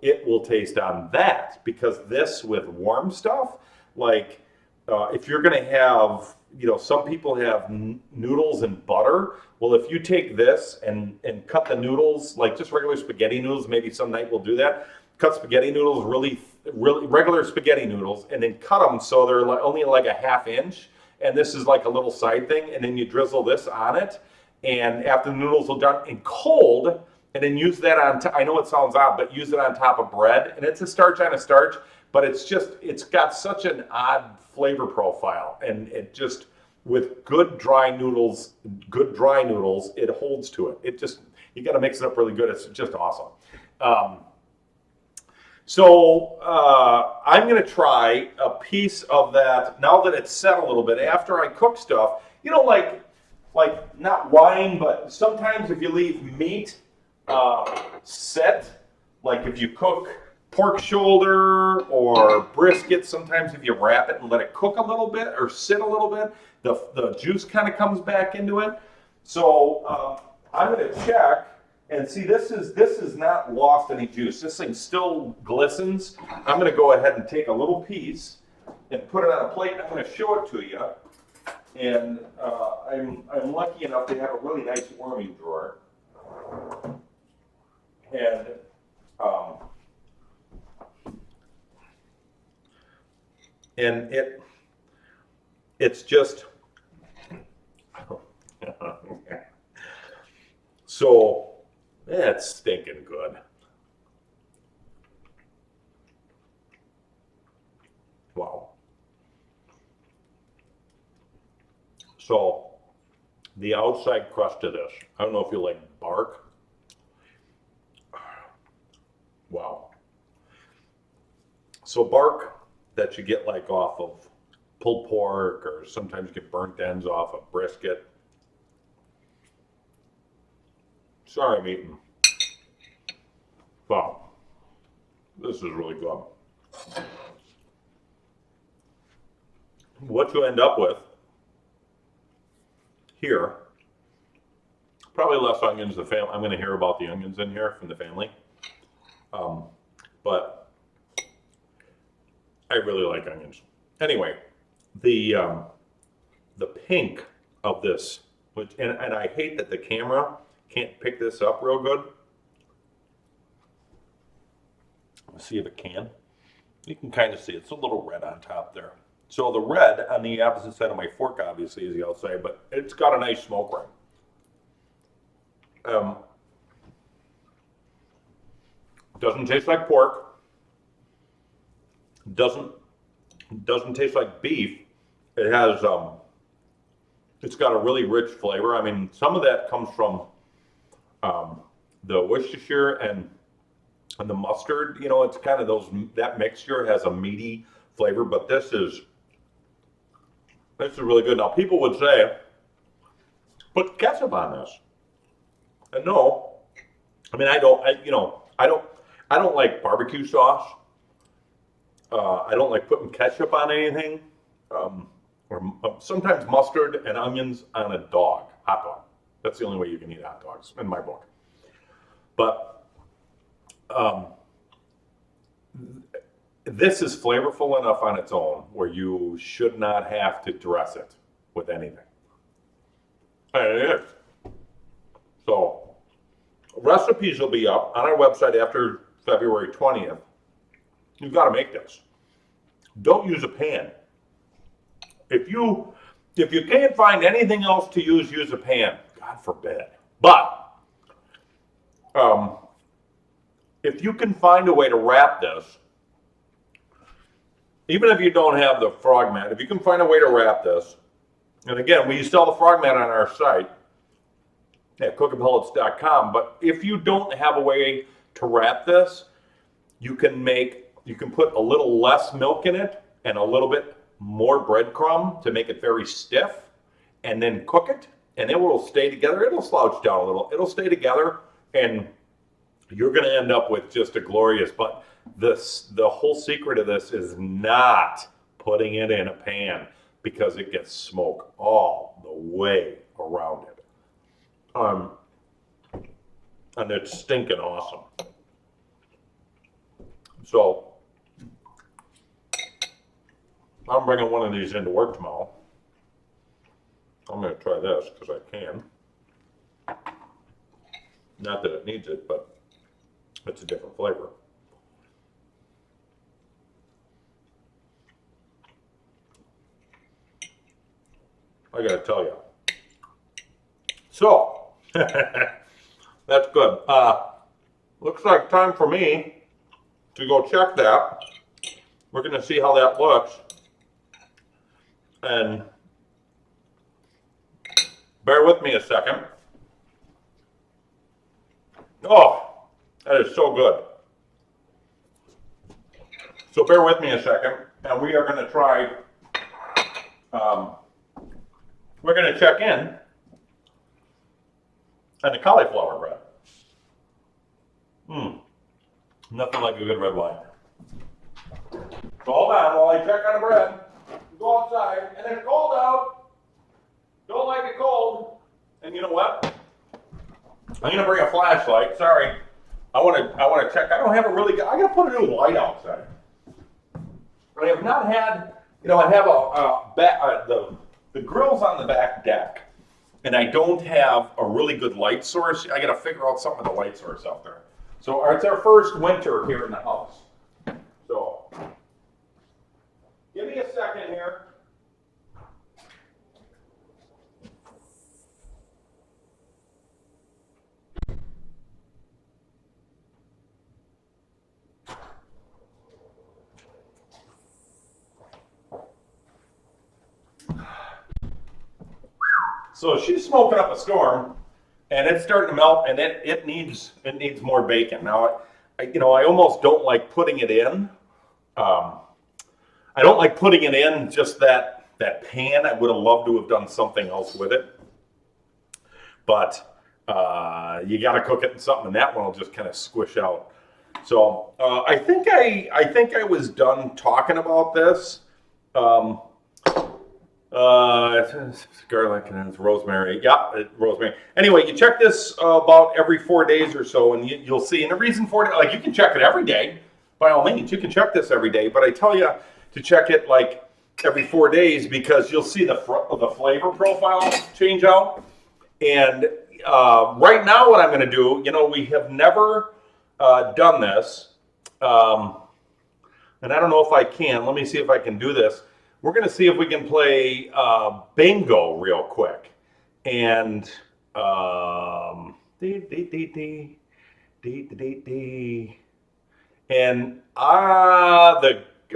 it will taste on that, because this with warm stuff, like if you're going to have, some people have noodles and butter. Well, if you take this and cut the noodles like just regular spaghetti noodles, maybe some night we'll do that. Cut spaghetti noodles really regular spaghetti noodles, and then cut them so they're only like a ½ inch. And this is like a little side thing, and then you drizzle this on it. And after the noodles are done and cold, and then use that on I know it sounds odd, but use it on top of bread. And it's a starch on a starch, but it's got such an odd flavor profile. And it just, with good dry noodles, it holds to it. You got to mix it up really good. It's just awesome. So I'm going to try a piece of that now that it's set a little bit after I cook stuff. Like not wine, but sometimes if you leave meat set, like if you cook pork shoulder or brisket, sometimes if you wrap it and let it cook a little bit or sit a little bit, the juice kind of comes back into it. So I'm going to check and see, this is not lost any juice. This thing still glistens. I'm going to go ahead and take a little piece and put it on a plate, and I'm going to show it to you. And I'm lucky enough to have a really nice warming drawer. And it's just so it's stinking good. Wow. So the outside crust of this, I don't know if you like bark. Wow. So bark that you get like off of pulled pork, or sometimes you get burnt ends off of brisket. Sorry, I'm eating. Wow. This is really good. What you end up with here, probably less onions. I'm going to hear about the onions in here from the family, but I really like onions. Anyway, the pink of this, and I hate that the camera can't pick this up real good. Let's see if it can. You can kind of see it's a little red on top there. So the red on the opposite side of my fork, obviously, is the outside, but it's got a nice smoke ring. Doesn't taste like pork. Doesn't taste like beef. It has it's got a really rich flavor. I mean, some of that comes from the Worcestershire and the mustard. You know, it's kind of that mixture has a meaty flavor, but this is really good. Now, people would say, put ketchup on this. And no, I mean, I don't like barbecue sauce. I don't like putting ketchup on anything. Or sometimes mustard and onions on a hot dog. That's the only way you can eat hot dogs in my book. But this is flavorful enough on its own where you should not have to dress it with anything. And it is. So recipes will be up on our website after February 20th. You've got to make this. Don't use a pan. If you can't find anything else to use a pan. God forbid. But if you can find a way to wrap this, even if you don't have the frog mat, if you can find a way to wrap this, and again, we sell the frog mat on our site at cookandpellets.com, but if you don't have a way to wrap this, you can put a little less milk in it and a little bit more breadcrumb to make it very stiff, and then cook it, and it will stay together. It'll slouch down a little. It'll stay together, and you're going to end up with just a glorious. But the whole secret of this is not putting it in a pan because it gets smoke all the way around it. And it's stinking awesome. So I'm bringing one of these into work tomorrow. I'm going to try this because I can. Not that it needs it, but it's a different flavor. I got to tell you. So, that's good. Looks like time for me to go check that. We're going to see how that looks. And bear with me a second. Oh, that is so good. So bear with me a second, and we are going to try, we're going to check in on the cauliflower bread. Nothing like a good red wine. So hold on while I check on the bread. Go outside, and it's cold out. Don't like it cold. And you know what? I'm gonna bring a flashlight. Sorry, I want to check. I don't have a really good. I gotta put a new light outside. I have not had. You know, I have the grill's on the back deck, and I don't have a really good light source. I gotta figure out something with the light source out there. So it's our first winter here in the house. So give me a second here. So she's smoking up a storm, and it's starting to melt, and it needs more bacon. Now, I almost don't like putting it in. I don't like putting it in just that pan. I would have loved to have done something else with it, but you got to cook it in something, and that one will just kind of squish out. So I think I was done talking about this. It's garlic and it's rosemary. Yeah, rosemary. Anyway, you check this about every 4 days or so, and you'll see. And the reason for it, like, you can check it every day. By all means, you can check this every day. But I tell you to check it like every 4 days because you'll see the flavor profile change out. And right now, what I'm going to do, we have never done this, and I don't know if I can. Let me see if I can do this. We're going to see if we can play bingo real quick. And And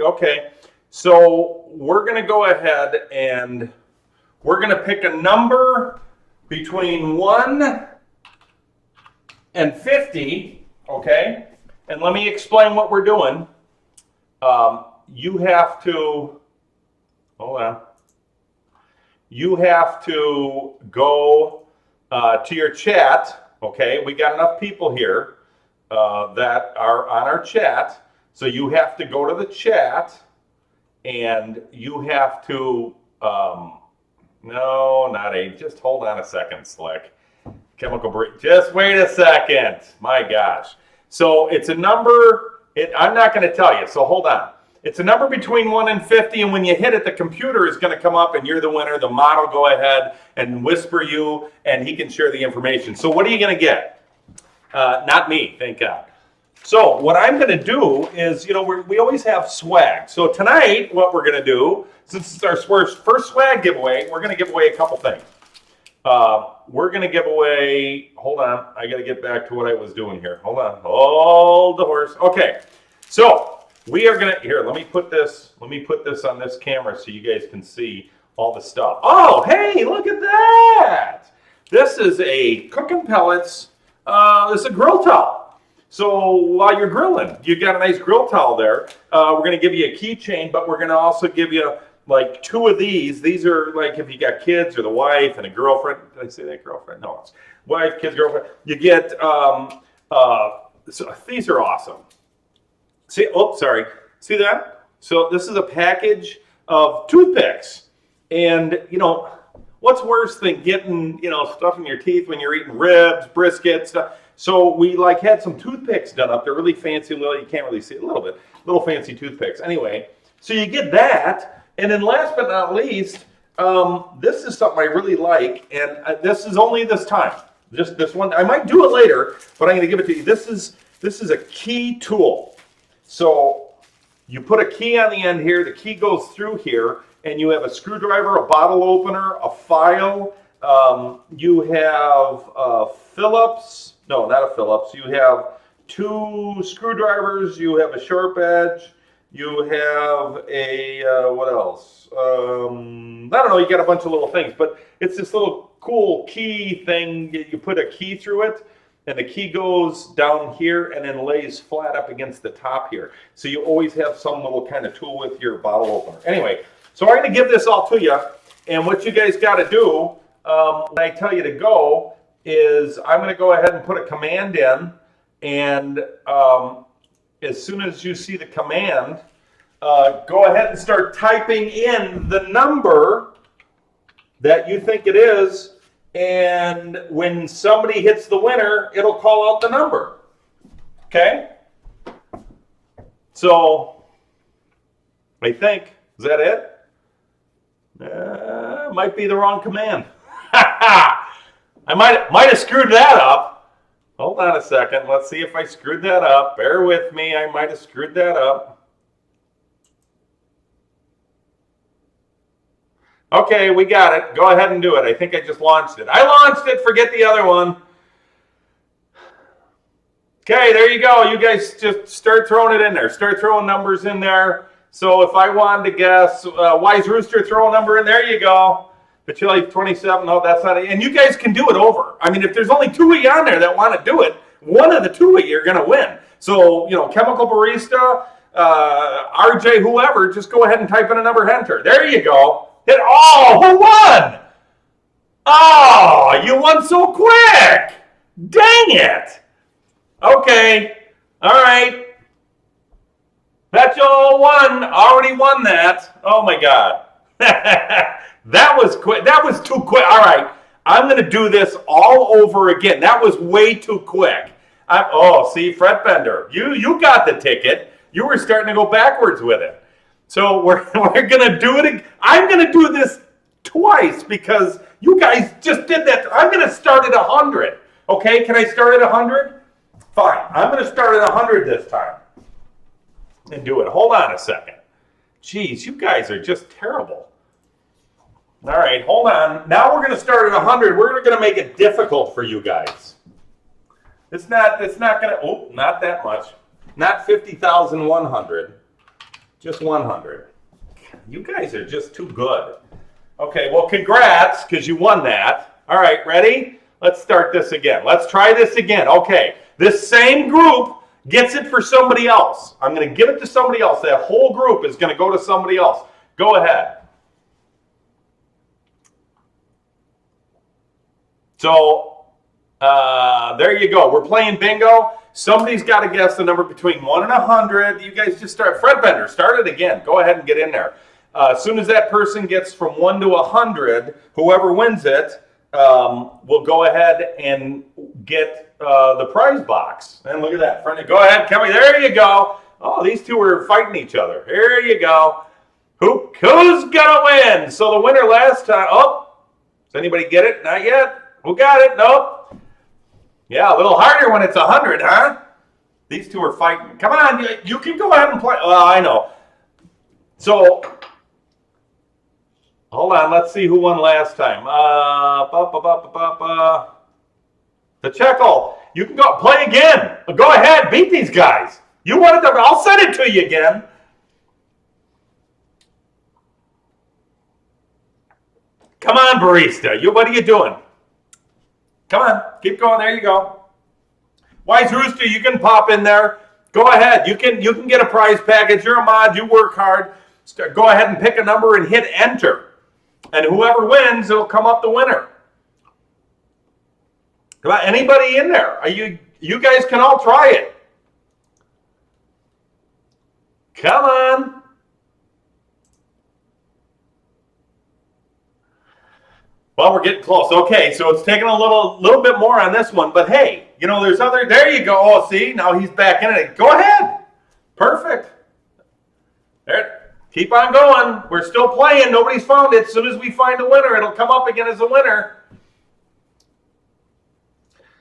okay. So we're going to go ahead and we're going to pick a number between 1 and 50, okay? And let me explain what we're doing. You have to, hold on. You have to go to your chat, okay? We got enough people here that are on our chat. So you have to go to the chat and you have to, no, not a, just hold on a second, Slick. Chemical break, just wait a second. My gosh. So it's a number, I'm not going to tell you, so hold on. It's a number between 1 and 50, and when you hit it, the computer is going to come up and you're the winner. The mod will go ahead and whisper you, and he can share the information. So what are you going to get? Not me, thank God. So what I'm going to do is, you know, we always have swag. So tonight, what we're going to do, since it's our first swag giveaway, we're going to give away a couple things. We're going to give away, hold on, I got to get back to what I was doing here. Hold on, hold the horse. Okay, so we are going to, here, let me put this on this camera so you guys can see all the stuff. Oh, hey, look at that. This is a cooking pellets, this is a grill towel. So while you're grilling, you got a nice grill towel there. We're going to give you a keychain, but we're going to also give you like 2 of these. These are like if you got kids or the wife and a girlfriend. Did I say that girlfriend? No, it's wife, kids, girlfriend. You get, so these are awesome. See, oh, sorry. See that? So this is a package of toothpicks. And, you know, what's worse than getting, you know, stuff in your teeth when you're eating ribs, brisket, stuff. So we like had some toothpicks done up. They're really fancy. Well, you can't really see it a little bit. Little fancy toothpicks. Anyway, so you get that. And then last but not least, this is something I really like. And this is only this time. Just this one. I might do it later, but I'm going to give it to you. This is a key tool. So you put a key on the end here. The key goes through here. And you have a screwdriver, a bottle opener, a file. You have Phillips. No, not a Phillips. You have 2 screwdrivers. You have a sharp edge. You have a, what else? I don't know. You got a bunch of little things. But it's this little cool key thing. You put a key through it. And the key goes down here and then lays flat up against the top here. So you always have some little kind of tool with your bottle opener. Anyway, so I'm going to give this all to you. And what you guys got to do when I tell you to go is I'm going to go ahead and put a command in. And as soon as you see the command, go ahead and start typing in the number that you think it is. And when somebody hits the winner, it'll call out the number. Okay? So, I think, is that it? Might be the wrong command. I might have screwed that up. Hold on a second. Let's see if I screwed that up. Bear with me. I might have screwed that up. Okay, we got it. Go ahead and do it. I think I just launched it. I launched it. Forget the other one. Okay, there you go. You guys just start throwing it in there. Start throwing numbers in there. So if I wanted to guess, Wise Rooster, throw a number in. There you go. Pachili 27. No, that's not it. And you guys can do it over. I mean, if there's only 2 of you on there that want to do it, one of the 2 of you are going to win. So, you know, Chemical Barista, RJ, whoever, just go ahead and type in a number, enter. There you go. Hit, oh, who won? Oh, you won so quick. Dang it. Okay. All right. Betcha won. Already won that. Oh, my God. That was quick. That was too quick. All right. I'm going to do this all over again. That was way too quick. Oh, see, Fred Bender, you got the ticket. You were starting to go backwards with it. So we're going to do it again. I'm going to do this twice because you guys just did that. I'm going to start at 100. Okay, can I start at 100? Fine. I'm going to start at 100 this time and do it. Hold on a second. Jeez, you guys are just terrible. All right, hold on. Now we're going to start at 100. We're going to make it difficult for you guys. It's not going to, oh, not that much. Not 50,100. Just 100. You guys are just too good. Okay, well, congrats, because you won that. All right, ready? Let's start this again. Let's try this again. Okay, this same group gets it for somebody else. I'm going to give it to somebody else. That whole group is going to go to somebody else. Go ahead. So, there you go. We're playing bingo. Somebody's got to guess the number between 1 and 100. You guys just start. Fred Bender, start it again. Go ahead and get in there. As soon as that person gets from 1 to 100, whoever wins it will go ahead and get the prize box. And look at that. Go ahead, Kelly. There you go. Oh, these two are fighting each other. Here you go. Who's going to win? So the winner last time. Oh, does anybody get it? Not yet. Who got it? Nope. Yeah, a little harder when it's 100, huh? These two are fighting. Come on, you can go ahead and play. Well, I know. So, hold on. Let's see who won last time. The Checkle. You can go play again. Go ahead. Beat these guys. You wanted to. I'll send it to you again. Come on, barista. What are you doing? Come on, keep going. There you go. Wise Rooster, you can pop in there. Go ahead. You can get a prize package. You're a mod. You work hard. Go ahead and pick a number and hit enter. And whoever wins, it'll come up the winner. Come on, anybody in there? You guys can all try it. Come on. Well, we're getting close. Okay, so it's taking a little bit more on this one, but hey, there's other. There you go. Oh, see, now he's back in it. Go ahead. Perfect. There. Keep on going. We're still playing. Nobody's found it. As soon as we find a winner, it'll come up again as a winner.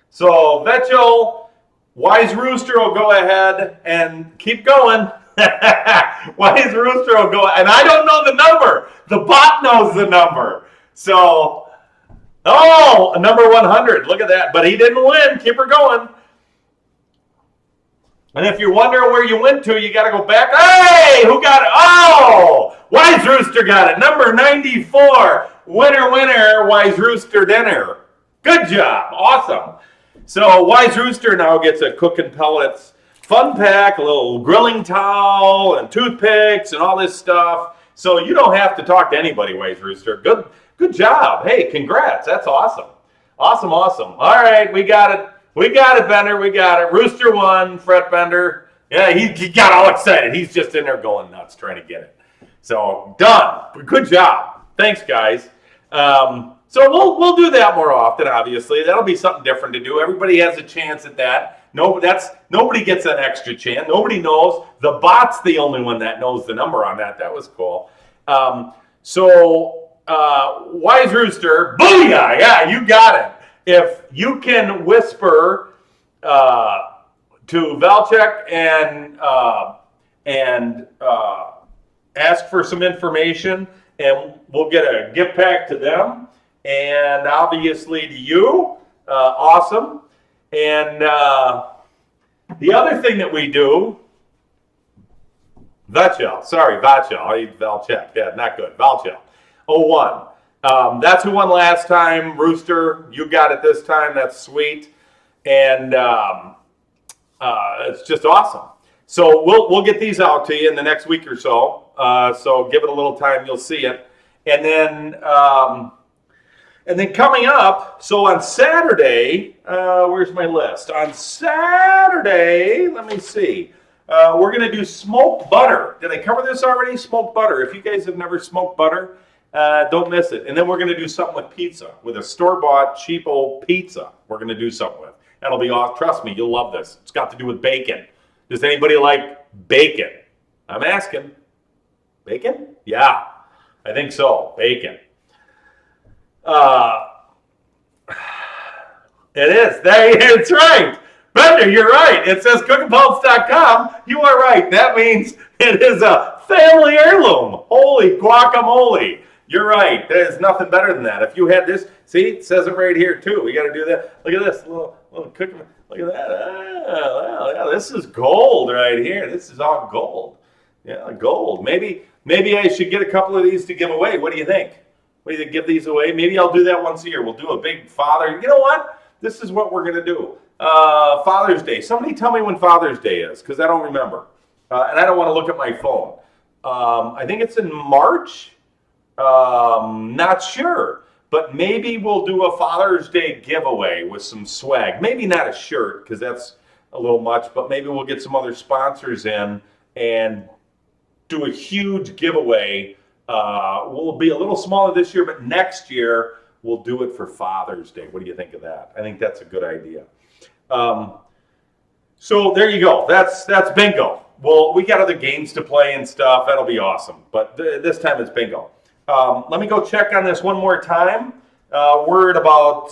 So Vetchel, Wise Rooster will go ahead and keep going. Wise Rooster will go, and I don't know the number. The bot knows the number. So. Oh, number 100. Look at that. But he didn't win. Keep her going. And if you're wondering where you went to, you got to go back. Hey, who got it? Oh, Wise Rooster got it. Number 94. Winner, winner, Wise Rooster dinner. Good job. Awesome. So Wise Rooster now gets a Cooking Pellets fun pack, a little grilling towel and toothpicks and all this stuff. So you don't have to talk to anybody, Wise Rooster. Good job. Hey, congrats. That's awesome. Awesome. All right, we got it. Bender. We got it. Rooster won. Fred Bender. Yeah, he got all excited. He's just in there going nuts trying to get it. So, done. Good job. Thanks, guys. So we'll do that more often, obviously. That'll be something different to do. Everybody has a chance at that. Nobody gets an extra chance. Nobody knows. The bot's the only one that knows the number on that. That was cool. Wise Rooster, booyah! Yeah, you got it. If you can whisper to Valchek and ask for some information, and we'll get a gift pack to them, and obviously to you, awesome. And the other thing that we do, Valchek. Valchek. Yeah, not good. Valchek. 01. That's who won last time. Rooster, you got it this time. That's sweet. And it's just awesome. So we'll get these out to you in the next week or so. So give it a little time, you'll see it. And then coming up, so on Saturday, where's my list? On Saturday, let me see. We're going to do smoked butter. Did I cover this already? Smoked butter. If you guys have never smoked butter, don't miss it. And then we're going to do something with pizza, with a store-bought, cheap old pizza we're going to do something with. That'll be awesome. Trust me, you'll love this. It's got to do with bacon. Does anybody like bacon? I'm asking. Bacon? Yeah, I think so. Bacon. It is. It's right. Bender, you're right. It says cookingpellets.com. You are right. That means it is a family heirloom. Holy guacamole. You're right. There's nothing better than that. If you had this, see, it says it right here too. We got to do that. Look at this little cooking. Look at that. Well, yeah, this is gold right here. This is all gold. Yeah, gold. Maybe I should get a couple of these to give away. What do you think? What do you think? Give these away? Maybe I'll do that once a year. We'll do a big Father. You know what? This is what we're gonna do. Father's Day. Somebody tell me when Father's Day is, because I don't remember, and I don't want to look at my phone. I think it's in March. Not sure, but maybe we'll do a Father's Day giveaway with some swag. Maybe not a shirt, because that's a little much, but maybe we'll get some other sponsors in and do a huge giveaway. We'll be a little smaller this year, but next year we'll do it for Father's Day. What do you think of that? I think that's a good idea. So there you go. That's bingo. Well, we got other games to play and stuff. That'll be awesome. But this time it's bingo. Let me go check on this one more time. We're at about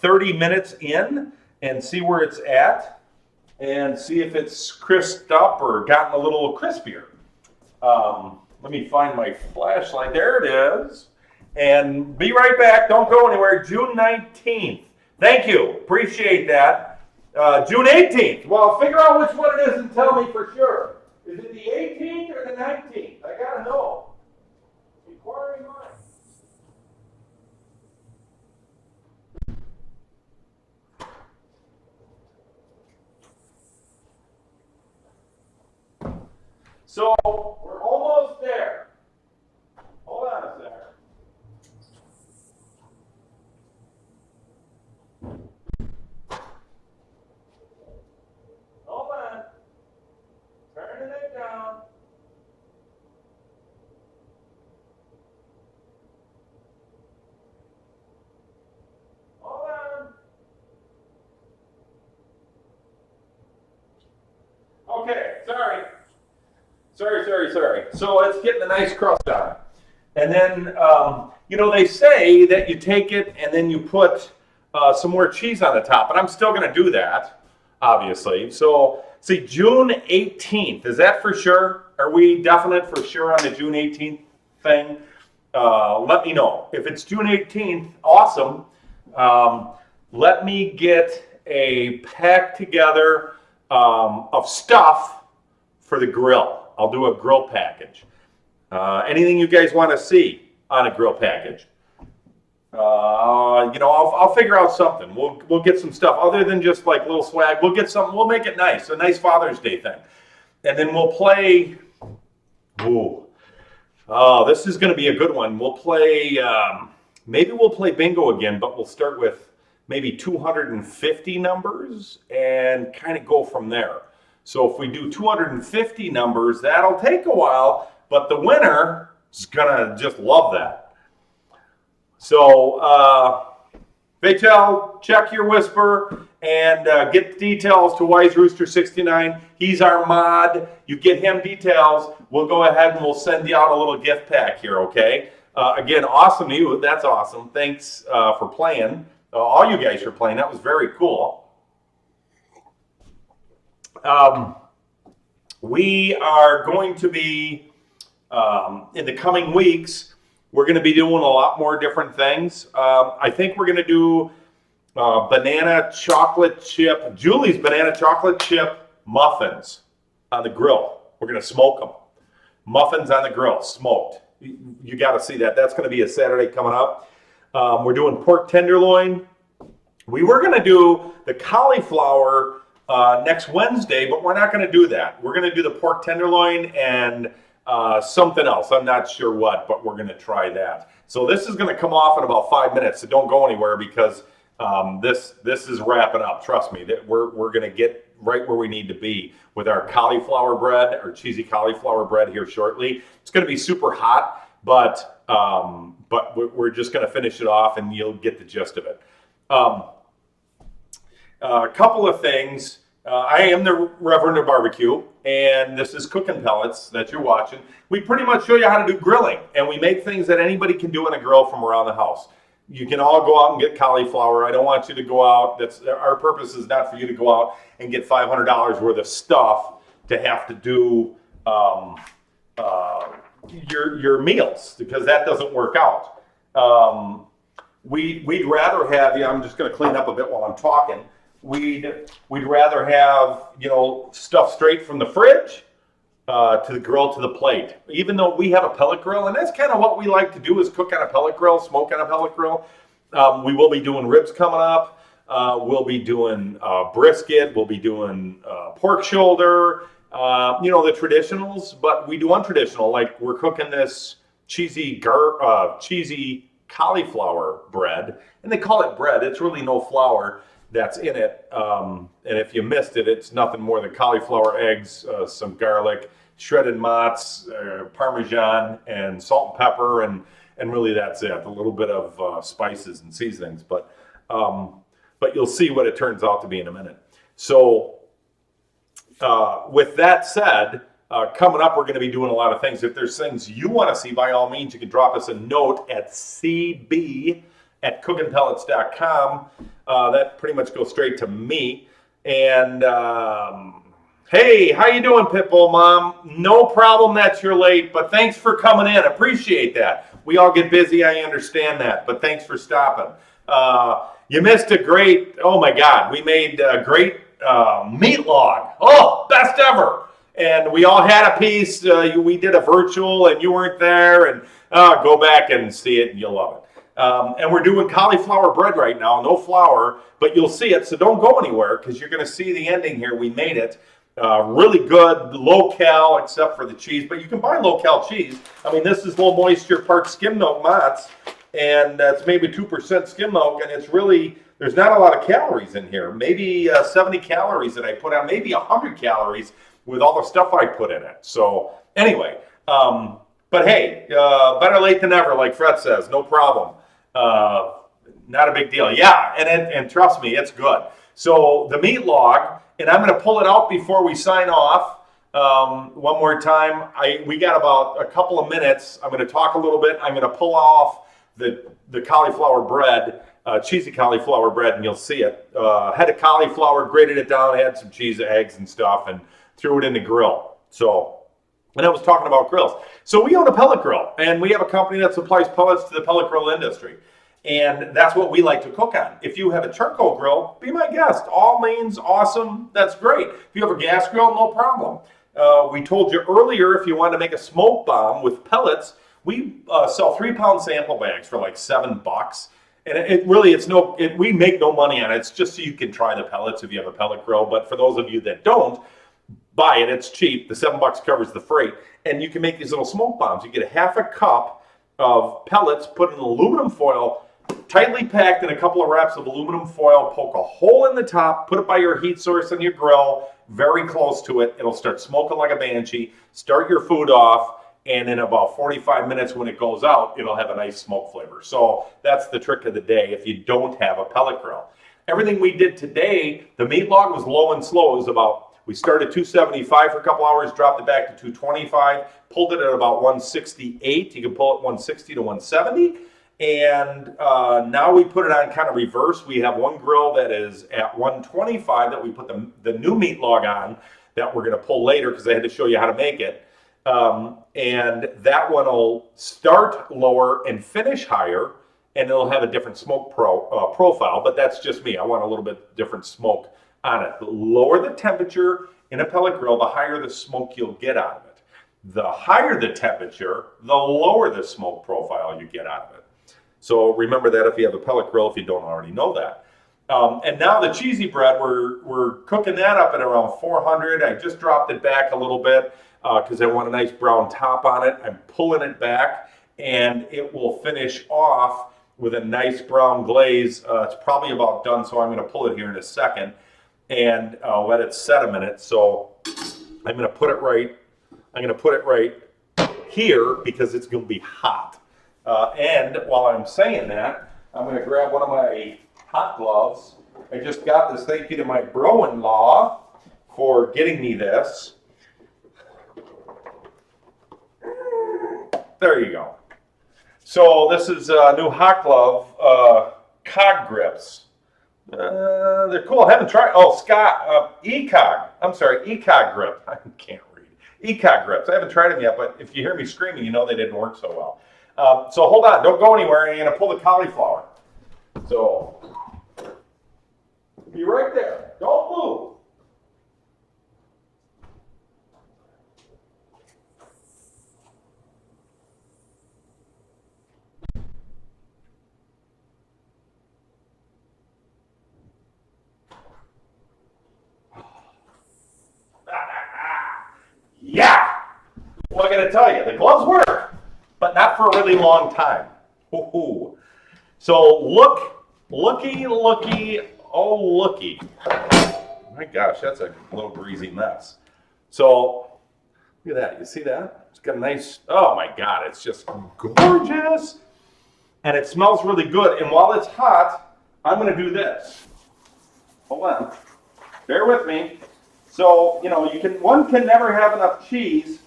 30 minutes in and see where it's at and see if it's crisped up or gotten a little crispier. Let me find my flashlight. There it is. And be right back. Don't go anywhere. June 19th. Thank you. Appreciate that. June 18th. Well, figure out which one it is and tell me for sure. Is it the 18th or the 19th? I gotta know. Inquiring mind. So, we're almost there. Hold on a second. Hold on. Turning it down. Hold on. Okay, sorry. Sorry. So it's getting a nice crust on it. And then, they say that you take it and then you put some more cheese on the top. But I'm still going to do that, obviously. So, see, June 18th. Is that for sure? Are we definite for sure on the June 18th thing? Let me know. If it's June 18th, awesome. Let me get a pack together of stuff for the grill. I'll do a grill package. Anything you guys want to see on a grill package? I'll figure out something. We'll get some stuff other than just like little swag. We'll get something. We'll make it nice, a nice Father's Day thing, and then we'll play. Ooh, oh, this is going to be a good one. We'll play. Maybe we'll play bingo again, but we'll start with maybe 250 numbers and kind of go from there. So if we do 250 numbers, that'll take a while, but the winner is gonna just love that. So, Vachel, check your whisper and get the details to Wise Rooster 69. He's our mod. You get him details. We'll go ahead and we'll send you out a little gift pack here, okay? Again, awesome to you. That's awesome. Thanks for playing. All you guys for playing. That was very cool. We are going to be, in the coming weeks, we're going to be doing a lot more different things. I think we're going to do banana chocolate chip, Julie's banana chocolate chip muffins on the grill. We're going to smoke them. Muffins on the grill, smoked. You got to see that. That's going to be a Saturday coming up. We're doing pork tenderloin. We were going to do the cauliflower next Wednesday, but we're not going to do that. We're going to do the pork tenderloin and something else. I'm not sure what, but we're going to try that. So this is going to come off in about 5 minutes, so don't go anywhere because this is wrapping up. Trust me, that we're going to get right where we need to be with our cauliflower bread, our cheesy cauliflower bread here shortly. It's going to be super hot, but we're just going to finish it off and you'll get the gist of it. A couple of things. I am the Reverend of Barbecue, and this is Cooking Pellets that you're watching. We pretty much show you how to do grilling, and we make things that anybody can do in a grill from around the house. You can all go out and get cauliflower. I don't want you to go out. Our purpose is not for you to go out and get $500 worth of stuff to have to do your meals, because that doesn't work out. We'd rather have, I'm just going to clean up a bit while I'm talking. We'd rather have, stuff straight from the fridge to the grill to the plate. Even though we have a pellet grill, and that's kind of what we like to do, is cook on a pellet grill, smoke on a pellet grill. We will be doing ribs coming up. We'll be doing brisket. We'll be doing pork shoulder. The traditionals, but we do untraditional. Like we're cooking this cheesy cauliflower bread, and they call it bread. It's really no flour that's in it. And if you missed it, it's nothing more than cauliflower eggs, some garlic, shredded mozz, Parmesan, and salt and pepper, and really that's it. A little bit of spices and seasonings, but you'll see what it turns out to be in a minute. So with that said, coming up, we're going to be doing a lot of things. If there's things you want to see, by all means, you can drop us a note at cb@cookingpellets.com. That pretty much goes straight to me. And hey, how you doing, Pitbull Mom? No problem that you're late, but thanks for coming in. Appreciate that. We all get busy. I understand that, but thanks for stopping. You missed a great, oh my God, we made a great meat log. Oh, best ever. And we all had a piece. We did a virtual and you weren't there, and go back and see it and you'll love it. And we're doing cauliflower bread right now, no flour, but you'll see it. So don't go anywhere, because you're going to see the ending here. We made it. Really good, low cal, except for the cheese, but you can buy low cal cheese. I mean, this is low moisture part skim milk mozz, and that's maybe 2% skim milk, and it's really, there's not a lot of calories in here. Maybe 70 calories that I put on, maybe 100 calories with all the stuff I put in it. So anyway, but hey, better late than never, like Fred says, no problem. Not a big deal. Yeah, and trust me, it's good. So the meat log, and I'm going to pull it out before we sign off. One more time. We got about a couple of minutes. I'm going to talk a little bit. I'm going to pull off the cauliflower bread, cheesy cauliflower bread, and you'll see it. Had a cauliflower, grated it down, had some cheese, eggs, and stuff, and threw it in the grill. And I was talking about grills. So we own a pellet grill, and we have a company that supplies pellets to the pellet grill industry. And that's what we like to cook on. If you have a charcoal grill, be my guest. All means awesome. That's great. If you have a gas grill, no problem. We told you earlier, if you want to make a smoke bomb with pellets, we sell 3-pound sample bags for like $7. And we make no money on it. It's just so you can try the pellets if you have a pellet grill. But for those of you that don't, buy it. It's cheap. The $7 covers the freight. And you can make these little smoke bombs. You get a half a cup of pellets, put in aluminum foil, tightly packed in a couple of wraps of aluminum foil, poke a hole in the top, put it by your heat source on your grill, very close to it. It'll start smoking like a banshee. Start your food off, and in about 45 minutes when it goes out, it'll have a nice smoke flavor. So that's the trick of the day if you don't have a pellet grill. Everything we did today, the meat log was low and slow. It was we started 275 for a couple hours, dropped it back to 225, pulled it at about 168. You can pull it 160 to 170. And now we put it on kind of reverse. We have one grill that is at 125 that we put the new meat log on that we're going to pull later, because I had to show you how to make it. And that one will start lower and finish higher, and it'll have a different smoke profile, but that's just me. I want a little bit different smoke on it. The lower the temperature in a pellet grill, the higher the smoke you'll get out of it. The higher the temperature, the lower the smoke profile you get out of it. So remember that if you have a pellet grill, if you don't already know that. And now the cheesy bread, we're cooking that up at around 400. I just dropped it back a little bit because I want a nice brown top on it. I'm pulling it back, and it will finish off with a nice brown glaze. It's probably about done, so I'm going to pull it here in a second and let it set a minute. So I'm going to put it right here because it's going to be hot. And while I'm saying that, I'm going to grab one of my hot gloves. I just got this. Thank you to my bro-in-law for getting me this. There you go. So this is a new hot glove, cog grips. They're cool. I haven't tried. Oh, ECOG. I'm sorry, ECOG grip. I can't read. ECOG grips. I haven't tried them yet, but if you hear me screaming, you know they didn't work so well. So hold on, don't go anywhere. I'm going to pull the cauliflower. So be right there. Don't move. Yeah! Well, I gotta tell you, the gloves work, but not for a really long time. Woo-hoo. So looky, oh looky. My gosh, that's a little greasy mess. So, look at that, you see that? It's got a nice, oh my God, it's just gorgeous. And it smells really good, and while it's hot, I'm gonna do this. Hold on, bear with me. So, one can never have enough cheese.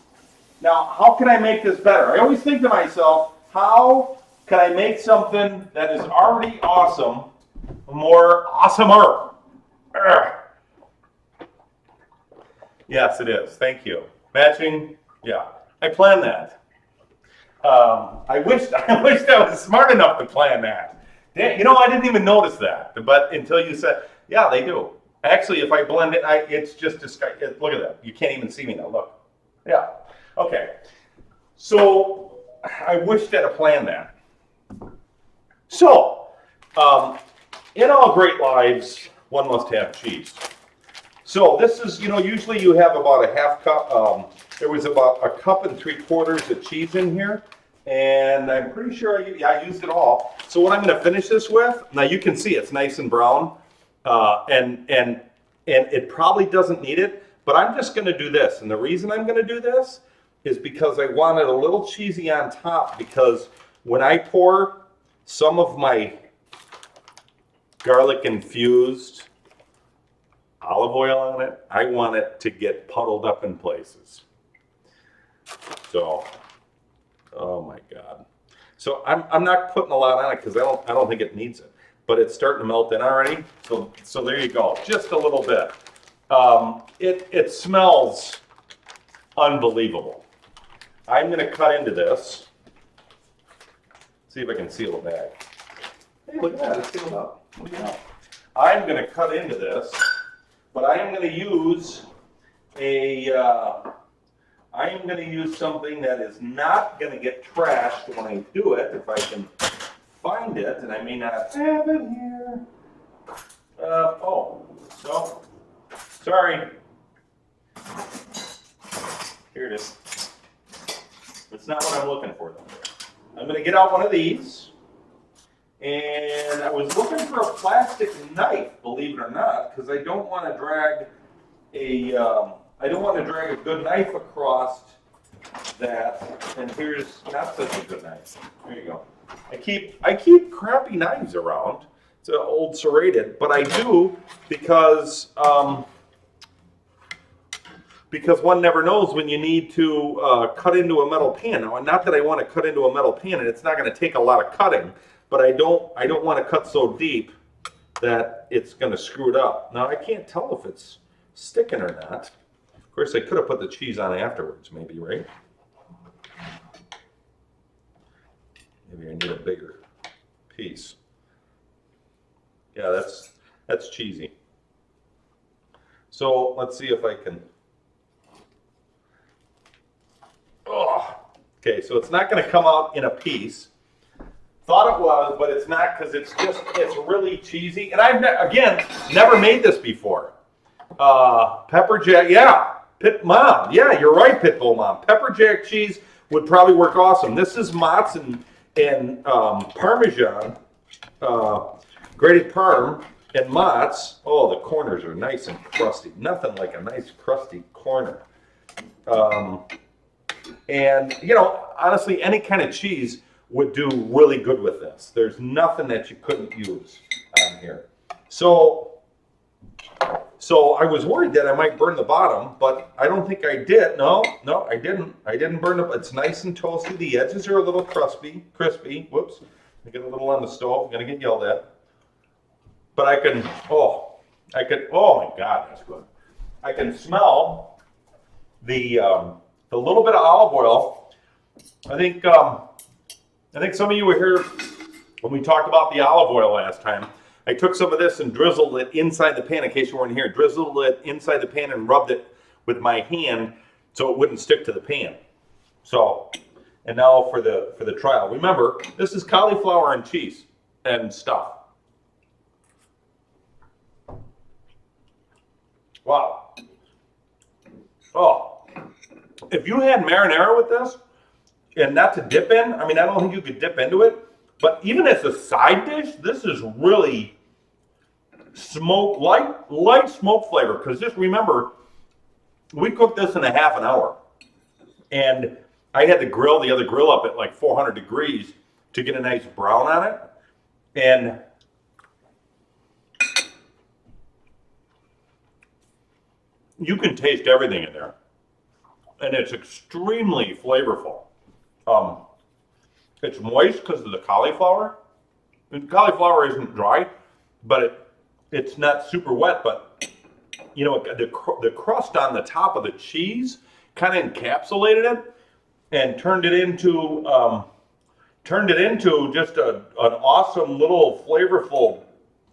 Now, how can I make this better? I always think to myself, how can I make something that is already awesome more awesomer? Urgh. Yes, it is. Thank you. Matching, yeah. I planned that. I wish I was smart enough to plan that. I didn't even notice that, but until you said, yeah, they do. Actually, if I blend it, it's just disgusting. Look at that. You can't even see me now. Look. Yeah. Okay. So I wished I'd have planned that. So, in all great lives, one must have cheese. So this is, usually you have about a half cup. There was about 1.75 cups of cheese in here. And I'm pretty sure I used it all. So what I'm going to finish this with, now you can see it's nice and brown. And it probably doesn't need it, but I'm just going to do this. And the reason I'm going to do this is because I want it a little cheesy on top, because when I pour some of my garlic infused olive oil on it, I want it to get puddled up in places. So, oh my God. So I'm not putting a lot on it because I don't think it needs it. But it's starting to melt in already. So there you go, just a little bit. It smells unbelievable. I'm gonna cut into this. See if I can seal the bag. Hey, look at that, it's sealed up. Look at that. I'm gonna cut into this, but I am gonna use something that is not gonna get trashed when I do it, if I can find it, and I may not have it here. Oh, no, sorry. Here it is. It's not what I'm looking for though. I'm gonna get out one of these, and I was looking for a plastic knife, believe it or not, because I don't want to drag a good knife across that. And here's not such a good knife. There you go. I keep crappy knives around. It's an old serrated, but I do because one never knows when you need to cut into a metal pan. Now, not that I want to cut into a metal pan, and it's not going to take a lot of cutting, but I don't want to cut so deep that it's going to screw it up. Now, I can't tell if it's sticking or not. Of course, I could have put the cheese on afterwards, maybe, right? Maybe I need a bigger piece. Yeah, that's cheesy. So let's see if I can. Oh, okay. So it's not going to come out in a piece. Thought it was, but it's not, because it's really cheesy. And I've never made this before. Pepper jack, yeah. Mom, yeah, you're right, Pitbull Mom. Pepper jack cheese would probably work awesome. This is Mott's and Parmesan, grated Parm and Mott's. Oh, the corners are nice and crusty. Nothing like a nice crusty corner. And honestly, any kind of cheese would do really good with this. There's nothing that you couldn't use on here. So I was worried that I might burn the bottom, but I don't think I did. No, I didn't. I didn't burn it. It's nice and toasty. The edges are a little crispy. Whoops. I get a little on the stove. I'm gonna get yelled at. But oh my God, that's good. I can smell the little bit of olive oil. I think some of you were here when we talked about the olive oil last time. I took some of this and drizzled it inside the pan, in case you weren't here. Drizzled it inside the pan and rubbed it with my hand so it wouldn't stick to the pan. So, and now for the trial. Remember, this is cauliflower and cheese and stuff. Wow. Oh, if you had marinara with this, and not to dip in, I mean, I don't think you could dip into it, but even as a side dish, this is really light smoke flavor. Because just remember, we cooked this in a half an hour, and I had to grill the other grill up at like 400 degrees to get a nice brown on it, and you can taste everything in there, and it's extremely flavorful. It's moist because of the cauliflower. And cauliflower isn't dry, but it's not super wet. But you know, the crust on the top of the cheese kind of encapsulated it and turned it into just an awesome little flavorful.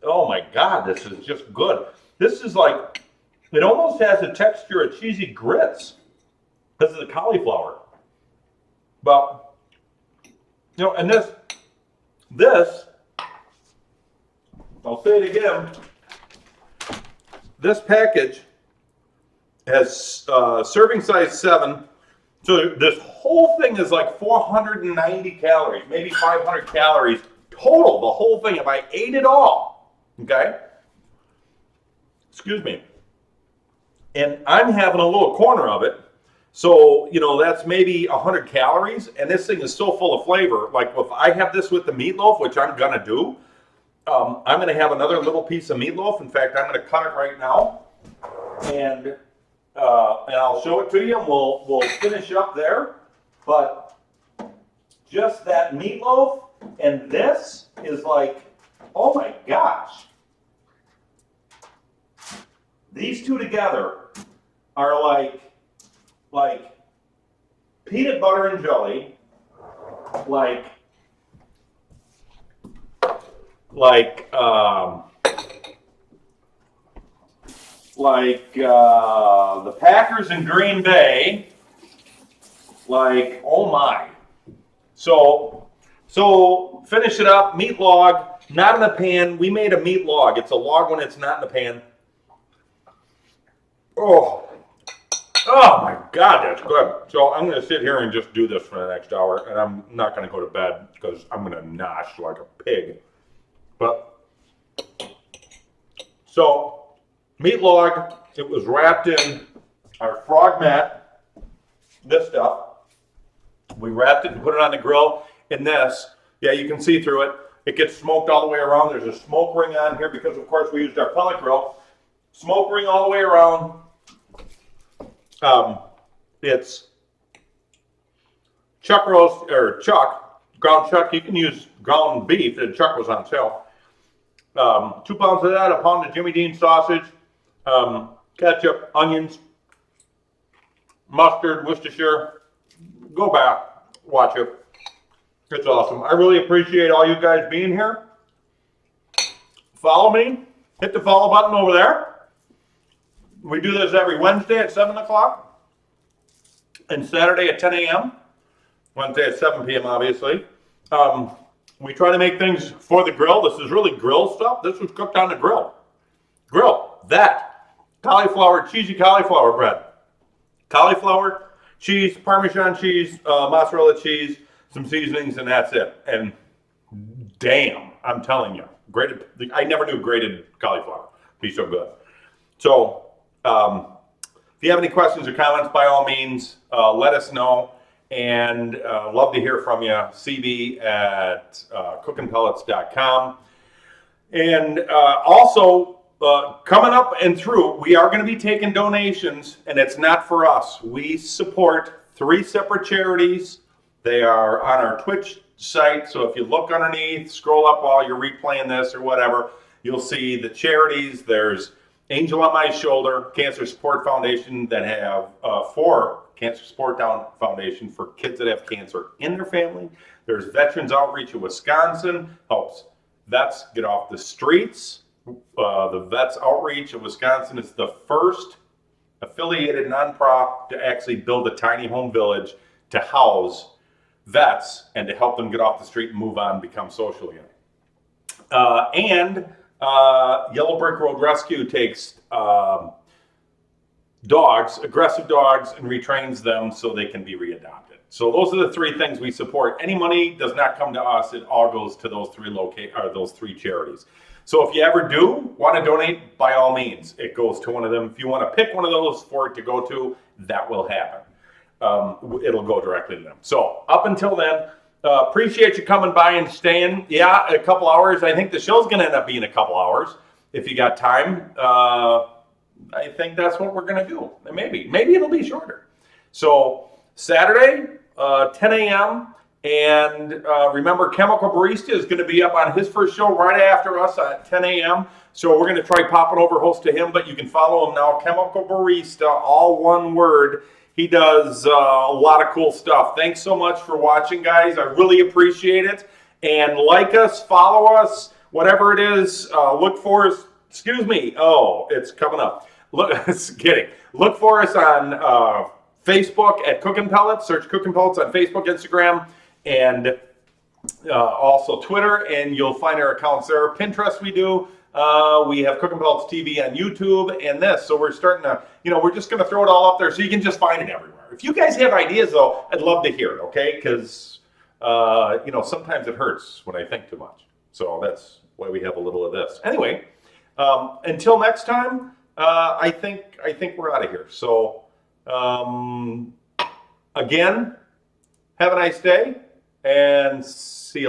Oh my God, this is just good. This is like, it almost has the texture of cheesy grits because of the cauliflower. But you know, and this, I'll say it again, this package has serving size 7. So this whole thing is like 490 calories, maybe 500 calories total, the whole thing, if I ate it all, okay? Excuse me. And I'm having a little corner of it. So, you know, that's maybe 100 calories, and this thing is so full of flavor. Like, if I have this with the meatloaf, which I'm going to do, I'm going to have another little piece of meatloaf. In fact, I'm going to cut it right now, and I'll show it to you, and we'll finish up there. But just that meatloaf and this is like, oh my gosh. These two together are like peanut butter and jelly, like the Packers in Green Bay, like, oh my. So finish it up, meat log, not in the pan. We made a meat log. It's a log when it's not in the pan. Oh my God, that's good. So I'm going to sit here and just do this for the next hour, and I'm not going to go to bed because I'm going to nosh like a pig. But, so, meat log, it was wrapped in our frog mat, this stuff. We wrapped it and put it on the grill in this. Yeah, you can see through it. It gets smoked all the way around. There's a smoke ring on here because, of course, we used our pellet grill. Smoke ring all the way around. It's chuck roast, or ground chuck. You can use ground beef. The chuck was on sale. 2 pounds of that, a pound of Jimmy Dean sausage, ketchup, onions, mustard, Worcestershire. Go back, watch it. It's awesome. I really appreciate all you guys being here. Follow me. Hit the follow button over there. We do this every Wednesday at 7 o'clock and Saturday at 10 a.m. Wednesday at 7 p.m. obviously. We try to make things for the grill. This is really grill stuff. This was cooked on the grill. That. Cauliflower, cheesy cauliflower bread. Cauliflower, cheese, Parmesan cheese, mozzarella cheese, some seasonings, and that's it. And damn, I'm telling you, grated. I never knew grated cauliflower be so good. So, if you have any questions or comments, by all means, let us know. And love to hear from you. CB at cookingpellets.com. And also, coming up and through, we are going to be taking donations, and it's not for us. We support 3 separate charities. They are on our Twitch site. So if you look underneath, scroll up while you're replaying this or whatever, you'll see the charities. There's Angel on My Shoulder, Cancer Support Foundation that have for Cancer Support Foundation for kids that have cancer in their family. There's Veterans Outreach of Wisconsin, helps vets get off the streets. The Vets Outreach of Wisconsin is the first affiliated nonprofit to actually build a tiny home village to house vets and to help them get off the street and move on and become social again. And Yellow Brick Road Rescue takes dogs, aggressive dogs, and retrains them so they can be readopted. So those are the three things we support. Any money does not come to us; it all goes to those three charities. So if you ever do want to donate, by all means, it goes to one of them. If you want to pick one of those for it to go to, that will happen. It'll go directly to them. So up until then, appreciate you coming by and staying. Yeah, a couple hours. I think the show's going to end up being a couple hours if you got time. I think that's what we're going to do. Maybe it'll be shorter. So Saturday, 10 a.m. And remember, Chemical Barista is going to be up on his first show right after us at 10 a.m. So we're going to try popping over host to him, but you can follow him now, Chemical Barista, all one word. He does a lot of cool stuff. Thanks so much for watching, guys. I really appreciate it. And like us, follow us, whatever it is. Look for us. Excuse me. Oh, it's coming up. Look, kidding. Look for us on Facebook at Cookin' Pellets. Search Cookin' Pellets on Facebook, Instagram, and also Twitter, and you'll find our accounts there. Pinterest we do. We have Cookin' Pellets TV on YouTube and this. So we're starting to, we're just going to throw it all up there so you can just find it everywhere. If you guys have ideas, though, I'd love to hear it, okay? Because, sometimes it hurts when I think too much. So that's why we have a little of this. Anyway, until next time, I think we're out of here. So, again, have a nice day and see you later.